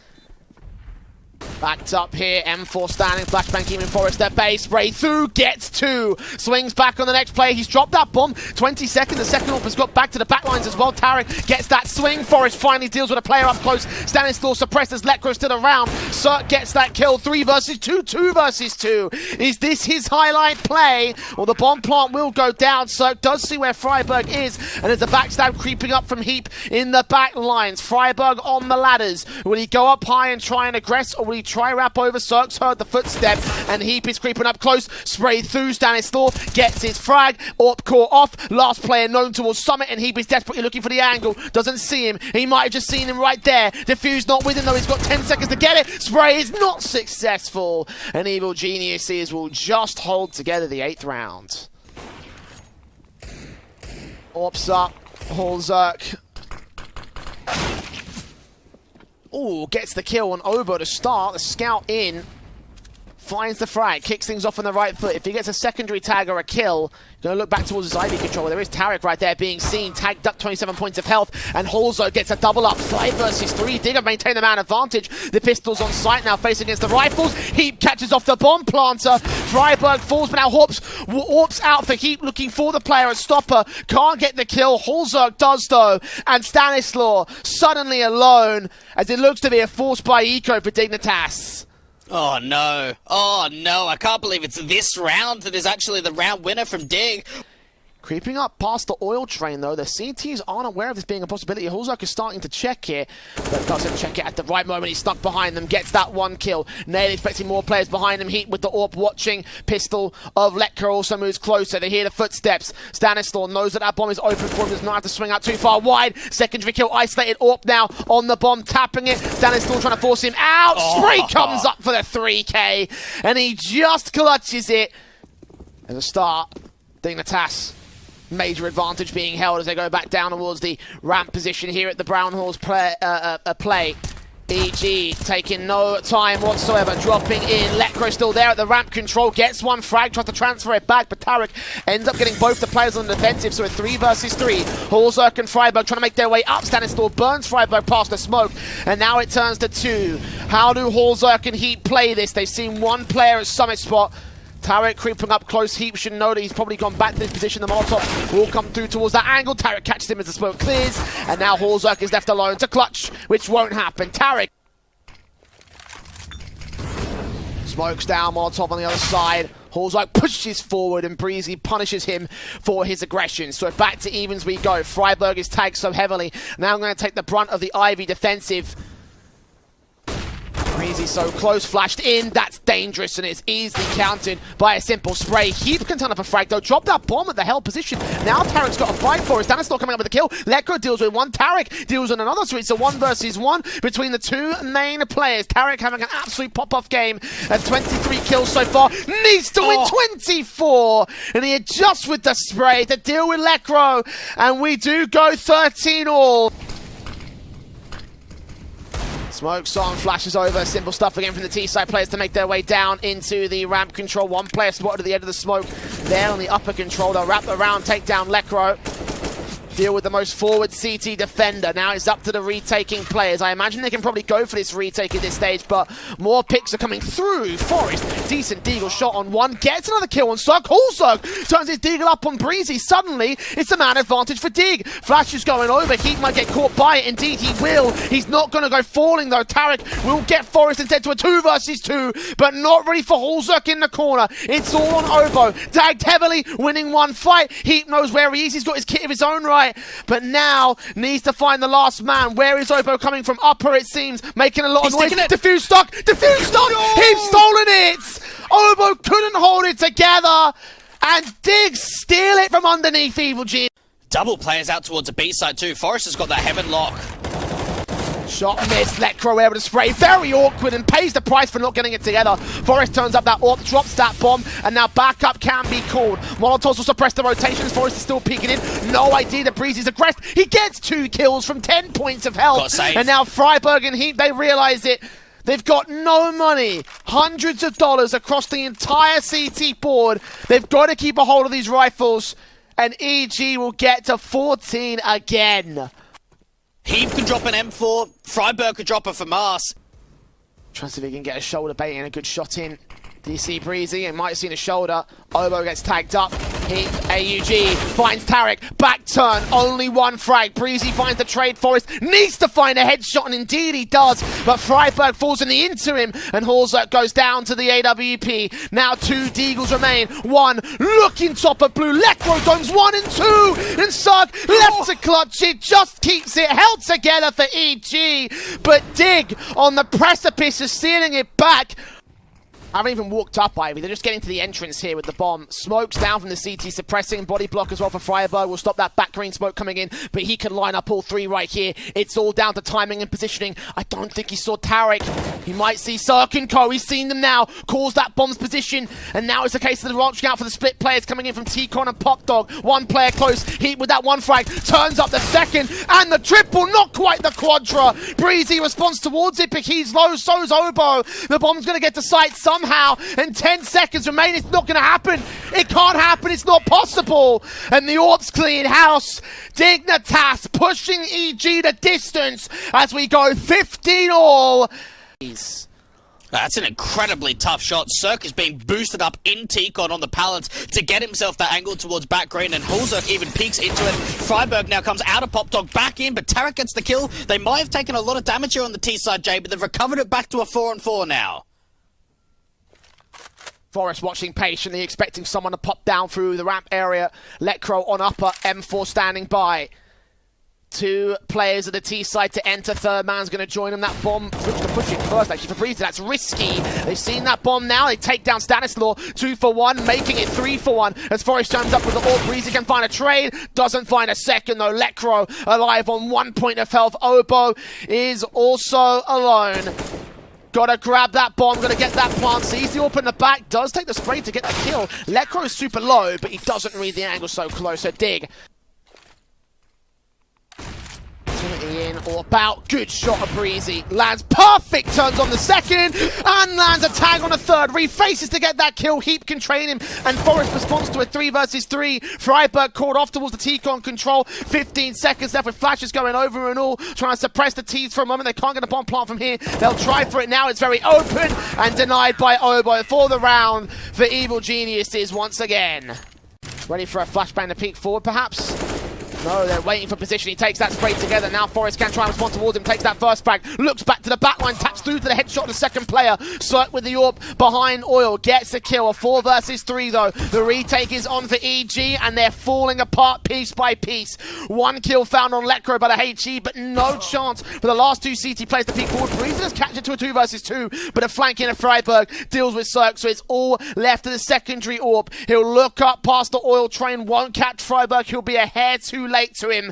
Backed up here, M4 standing, flashbang keeping Forest at base, spray through, gets 2, swings back on the next player, he's dropped that bomb, 20 seconds, the second AWP has got back to the back lines as well. Tarek gets that swing, Forest finally deals with a player up close, Stanislaw suppresses, Lekro still around, Zerk gets that kill, 3 versus 2, 2 versus 2, is this his highlight play? Well, the bomb plant will go down, Zerk does see where Freiburg is, and there's a backstab creeping up from Heap in the back lines, Freiburg on the ladders, will he go up high and try and aggress, or will he try wrap over? Zerk's heard the footstep, and Heap is creeping up close. Spray through, Stanislaw gets his frag. AWP core off. Last player known towards Summit, and Heap is desperately looking for the angle. Doesn't see him. He might have just seen him right there. Defuse not with him, though. He's got 10 seconds to get it. Spray is not successful, and Evil Geniuses will just hold together the 8th round. AWP's up. Hull Zerk. Ooh, gets the kill on Obo to start. The scout in. Finds the frag. Kicks things off on the right foot. If he gets a secondary tag or a kill, going to look back towards his Ivy control. There is Tarek right there being seen. Tagged up, 27 points of health. And Holzo gets a double up. 5 versus 3. Digger maintain the man advantage. The pistol's on site now, facing against the rifles. Heap catches off the bomb planter. Freiburg falls, but now AWP's out for Heap, looking for the player and stopper. Can't get the kill. Holzerk does, though. And Stanislaw suddenly alone, as it looks to be a force by Eco for Dignitas. Oh no, I can't believe it's this round that is actually the round winner from Dig. Creeping up past the oil train, though. The CTs aren't aware of this being a possibility. Hulzak is starting to check here, but doesn't check it at the right moment. He's stuck behind them, gets that 1 kill. Nail expecting more players behind him. Heat with the AWP watching. Pistol of Letka also moves closer. They hear the footsteps. Stanislaw knows that bomb is open for him. Does not have to swing out too far wide. Secondary kill, isolated AWP now on the bomb, tapping it. Stanislaw trying to force him out. Spray comes up for the 3K, and he just clutches it. As a start, Dignitas. Major advantage being held as they go back down towards the ramp position here at the Brown Halls play. EG taking no time whatsoever, dropping in. Lekro still there at the ramp control, gets 1 frag, tries to transfer it back, but Tarek ends up getting both the players on the defensive, so a 3 versus 3. Hulzerk and Freiburg trying to make their way up. Stanislaw burns Freiburg past the smoke, and now it turns to 2. How do Hulzerk and Heat play this? They've seen 1 player at summit spot. Tarek creeping up close. Heap should know that he's probably gone back to this position. The Molotov will come through towards that angle. Tarek catches him as the smoke clears. And now Hulzerk is left alone to clutch, which won't happen. Tarek smokes down. Molotov on the other side. Hulzerk pushes forward and Breezy punishes him for his aggression. So back to evens we go. Freiburg is tagged so heavily. Now I'm going to take the brunt of the Ivy defensive. Breezy so close, flashed in, that's dangerous, and it's easily countered by a simple spray. Heap can turn up a frag though, drop that bomb at the hell position. Now Tarek's got a fight for us. Stanislaw coming up with a kill. Lekro deals with one, Tarek deals with another, so it's a 1 versus 1 between the two main players. Tarek having an absolute pop-off game at 23 kills so far, needs to win 24, and he adjusts with the spray to deal with Lekro, and we do go 13 all. Smokes on, flashes over, simple stuff again from the T-side players to make their way down into the ramp control. One player spotted at the edge of the smoke there on the upper control. They'll wrap around, take down Lekro. Deal with the most forward CT defender. Now it's up to the retaking players. I imagine they can probably go for this retake at this stage, but more picks are coming through. Forest, decent Deagle shot on one, gets another kill on Sug. Hulzug turns his Deagle up on Breezy. Suddenly, it's a man advantage for Dig. Flash is going over. He might get caught by it. Indeed, he will. He's not going to go falling, though. Tarek will get Forest instead to a 2 versus 2, but not ready for Hulzug in the corner. It's all on Obo. Tagged heavily, winning one fight. Heap knows where he is. He's got his kit of his own right, but now needs to find the last man. Where is Obo coming from? Upper, it seems, making a lot of noise. Diffuse stock! Diffuse stock! No! He's stolen it! Obo couldn't hold it together, and Diggs steal it from underneath Evil Gene. Double players out towards the B side too. Forrest has got that heaven lock. Shot missed, Lekro able to spray, very awkward, and pays the price for not getting it together. Forest turns up that AWP, drops that bomb, and now backup can be called. Molotovs will suppress the rotations. Forest is still peeking in. No idea that Breezy's aggressed. He gets 2 kills from 10 points of health. And now Freiburg and Heap, they realise it. They've got no money, hundreds of dollars across the entire CT board. They've got to keep a hold of these rifles, and EG will get to 14 again. Heap can drop an M4, Freiburg could drop a FAMAS. Trying to see if he can get a shoulder bait and a good shot in. DC Breezy, and might have seen a shoulder. Obo gets tagged up. Heap, AUG, finds Tarek. Back turn, only one frag. Breezy finds the trade. Forest needs to find a headshot, and indeed he does. But Freiburg falls in the interim, and Hulzuk goes down to the AWP. Now 2 Deagles remain. 1 looking top of blue. Lekro domes 1 and 2. And Sug left to clutch it. Just keeps it held together for EG. But Dig on the precipice of stealing it back. I haven't even walked up, Ivy. They're just getting to the entrance here with the bomb. Smokes down from the CT, suppressing. Body block as well for Freiburg. Will stop that back green smoke coming in, but he can line up all 3 right here. It's all down to timing and positioning. I don't think he saw Tarek. He might see Cirque and Co. He's seen them now. Calls that bomb's position, and now it's the case of the watching out for the split players coming in from T-Con and Pop Dog. 1 player close. Heat with that 1 frag. Turns up the second, and the triple. Not quite the quadra. Breezy responds towards it, but he's low. So's Obo. The bomb's going to get to site somehow, and 10 seconds remain. It's not going to happen. It can't happen. It's not possible. And the AWP's clean house. Dignitas pushing EG the distance as we go 15 all. That's an incredibly tough shot. Cirque is being boosted up in T-Con on the pallets to get himself that angle towards back green, and Hulzuk even peeks into it. Freiburg now comes out of Pop Dog back in, but Tarek gets the kill. They might have taken a lot of damage here on the T-side, Jay, but they've recovered it back to a 4-on-4 now. Forest watching patiently, expecting someone to pop down through the ramp area. Lekro on upper, M4 standing by. 2 players at the T side to enter. Third man's going to join him. That bomb, switch to push it first actually for Breezy. That's risky. They've seen that bomb now. They take down Stanislaw. 2 for 1, making it 3 for 1. As Forest jumps up with the AWP, Breezy can find a trade. Doesn't find a second though. Lekro alive on 1 point of health. Obo is also alone. Gotta grab that bomb, gotta get that plant. Sees the AWP in the back, does take the spray to get the kill. Lekro is super low, but he doesn't read the angle so close. So Dig. In or about, good shot of Breezy, lands perfect, turns on the second, and lands a tag on a third, refaces to get that kill. Heap can train him, and Forest responds to a 3 versus 3. Freiburg called off towards the T-Con control, 15 seconds left with flashes going over and all, trying to suppress the T's for a moment. They can't get a bomb plant from here, they'll try for it now. It's very open, and denied by Obo for the round for Evil Geniuses once again. Ready for a flashbang to peek forward perhaps? No, they're waiting for position. He takes that spray together. Now Forest can try and respond towards him. Takes that first frag. Looks back to the backline. Taps through to the headshot of the second player. Cirque with the AWP behind Oil. Gets a kill. A 4 versus 3 though. The retake is on for EG and they're falling apart piece by piece. 1 kill found on Lecro by the HE, but no chance for the last 2 CT players to peek forward. Breeze does catch it to a 2 versus 2, but a flank in of Freiburg deals with Cirque, so it's all left to the secondary AWP. He'll look up past the Oil train. Won't catch Freiburg. He'll be a hair too late to him,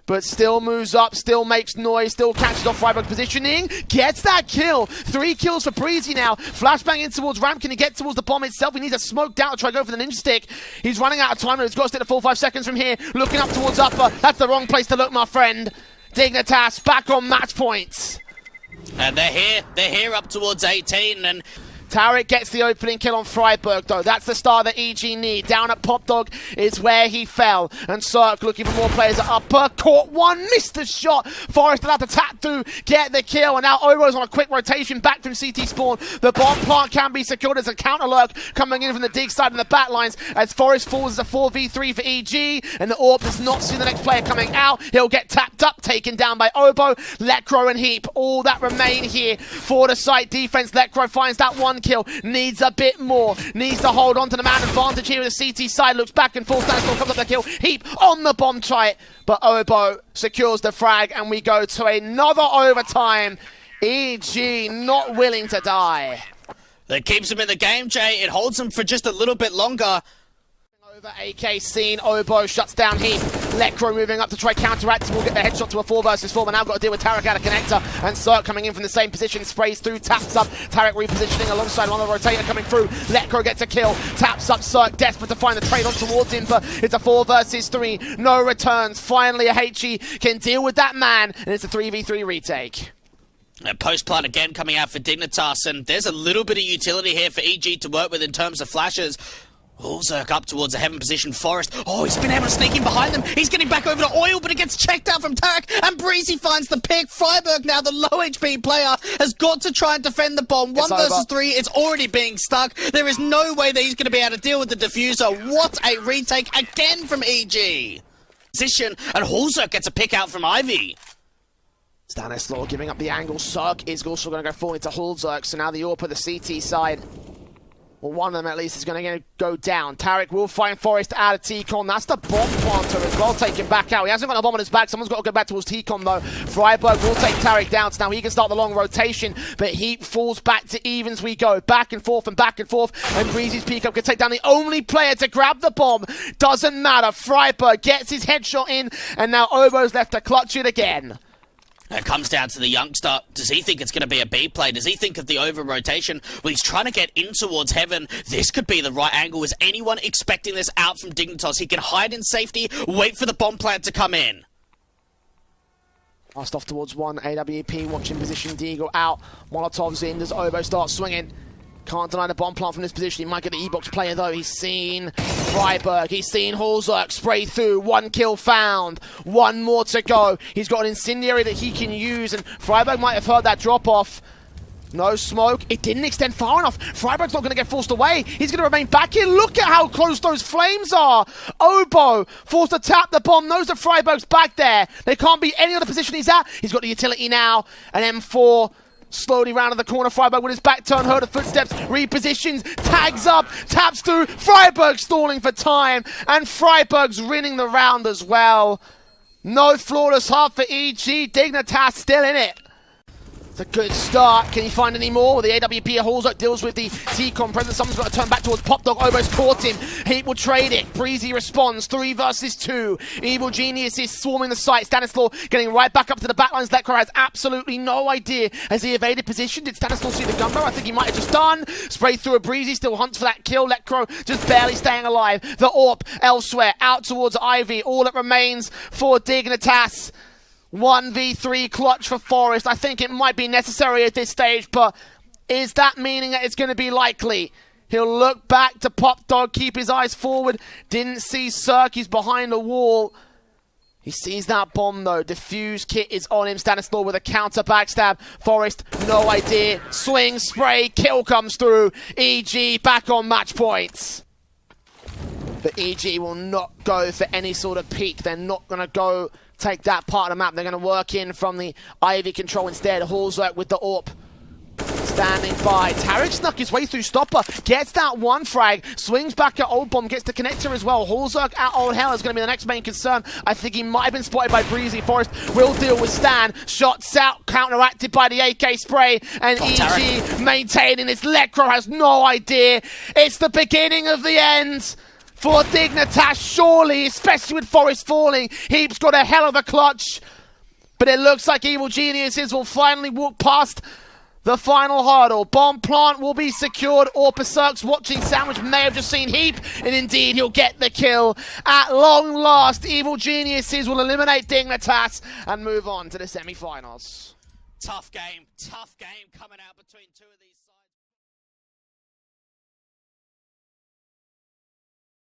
but still moves up, still makes noise, still catches off Freiburg's positioning, gets that kill. 3 kills for Breezy now. Flashbang in towards ramp. Can he get towards the bomb itself? He needs a smoked out to try to go for the ninja stick. He's running out of time, he's got to stick the full 5 seconds from here. Looking up towards upper. That's the wrong place to look, my friend. Dignitas back on match points. And they're here up towards 18, and Tarek gets the opening kill on Freiburg, though. That's the star that EG need. Down at Pop Dog is where he fell. And Cirque looking for more players at upper. Caught one, missed the shot. Forrest allowed to tap through, get the kill. And now Oro's on a quick rotation back from CT spawn. The bomb plant can be secured as a counter lurk coming in from the dig side and the back lines as Forrest falls as a 4v3 for EG. And the AWP does not see the next player coming out. He'll get tapped up, taken down by Obo. Lecro and Heap, all that remain here for the site defense. Lecro finds that 1 kill, needs a bit more, needs to hold on to the man advantage here with the CT side, looks back and forth, Stanislau comes up the kill, Heap on the bomb try, but Obo secures the frag and we go to another overtime. EG not willing to die. That keeps him in the game, Jay. It holds him for just a little bit longer. Over AK scene, Obo shuts down Heap. Lecro moving up to try counteract. We'll get the headshot to a 4 versus 4, but now got to deal with Tarek out of connector. And Cirque coming in from the same position, sprays through, taps up. Tarek repositioning alongside one of the rotator coming through. Lecro gets a kill, taps up Cirque, desperate to find the trade on towards him, but it's a 4 versus 3. No returns. Finally, a HE can deal with that man, and it's a 3v3 retake. Post plant again coming out for Dignitas, and there's a little bit of utility here for EG to work with in terms of flashes. Zerk up towards a heaven position. Forest. Oh, he's been able to sneak in behind them. He's getting back over to Oil, but it gets checked out from Tarek. And Breezy finds the pick. Freiburg now, the low HP player, has got to try and defend the bomb. 1 versus 3. It's already being stuck. There is no way that he's going to be able to deal with the diffuser. What a retake again from EG. Position, and Hulzerk gets a pick out from Ivy. Stanislau giving up the angle. Cirque is also going to go forward into Hulzerk. So now the AWP at the CT side. Well, one of them at least is going to go down. Tarek will find Forest out of T-Con. That's the bomb planter as well, taken back out. He hasn't got a bomb on his back. Someone's got to go back towards T-Con though. Freiburg will take Tarek down. So now he can start the long rotation, but Heap falls back to evens we go. Back and forth and back and forth. And Breezy's peek up can take down the only player to grab the bomb. Doesn't matter. Freiburg gets his headshot in, and now Obo's left to clutch it again. It comes down to the youngster. Does he think it's going to be a B play? Does he think of the over rotation? Well, he's trying to get in towards heaven. This could be the right angle. Is anyone expecting this out from Dignitas? He can hide in safety, wait for the bomb plant to come in. Passed off towards one. AWP watching position. Deagle out. Molotov's in. Does Obo start swinging? Can't deny the bomb plant from this position. He might get the E-box player though. He's seen Freiburg. He's seen Hulzerk spray through. 1 kill found. 1 more to go. He's got an incendiary that he can use, and Freiburg might have heard that drop off. No smoke. It didn't extend far enough. Freiburg's not going to get forced away. He's going to remain back here. Look at how close those flames are. Obo forced to tap the bomb. Knows that Freiburg's back there. They can't be any other position he's at. He's got the utility now. An M4. Slowly round to the corner, Freiburg with his back turn, heard of footsteps, repositions, tags up, taps through, Freiburg stalling for time, and Freiburg's winning the round as well. No flawless half for EG, Dignitas still in it. It's a good start. Can he find any more? The AWP Hulzerk deals with the T-Con presence. Someone's got to turn back towards Pop Dog. Obo's caught him. Heap will trade it. Breezy responds. 3 versus 2. Evil Genius is swarming the site. Stanislau getting right back up to the backlines. Lecro has absolutely no idea. Has he evaded position? Did Stanislau see the gun barrel? I think he might have just done. Spray through a Breezy. Still hunts for that kill. Lecro just barely staying alive. The AWP elsewhere. Out towards Ivy. All that remains for Dignitas. 1v3 clutch for Forest. I think it might be necessary at this stage, but is that meaning that it's going to be likely? He'll look back to Pop Dog, keep his eyes forward. Didn't see Cirque, he's behind the wall. He sees that bomb though. Diffuse kit is on him. Stanislau with a counter backstab. Forest, no idea. Swing, spray, kill comes through. EG back on match points. But EG will not go for any sort of peek. They're not going to go take that part of the map. They're going to work in from the Ivy control instead. Hallzerk with the AWP. Standing by. Tarek snuck his way through Stopper. Gets that one frag. Swings back at Old Bomb. Gets the connector as well. Hallzerk at Old Hell is going to be the next main concern. I think he might have been spotted by Breezy. Forest will deal with Stan. Shots out. Counteracted by the AK spray. And EG Tarek maintaining his Lecro has no idea. It's the beginning of the end for Dignitas, surely, especially with Forest falling. Heap's got a hell of a clutch. But it looks like Evil Geniuses will finally walk past the final hurdle. Bomb plant will be secured, or Berserk's watching Sandwich may have just seen Heap, and indeed he'll get the kill. At long last, Evil Geniuses will eliminate Dignitas and move on to the semi-finals. Tough game coming out between two of these sides.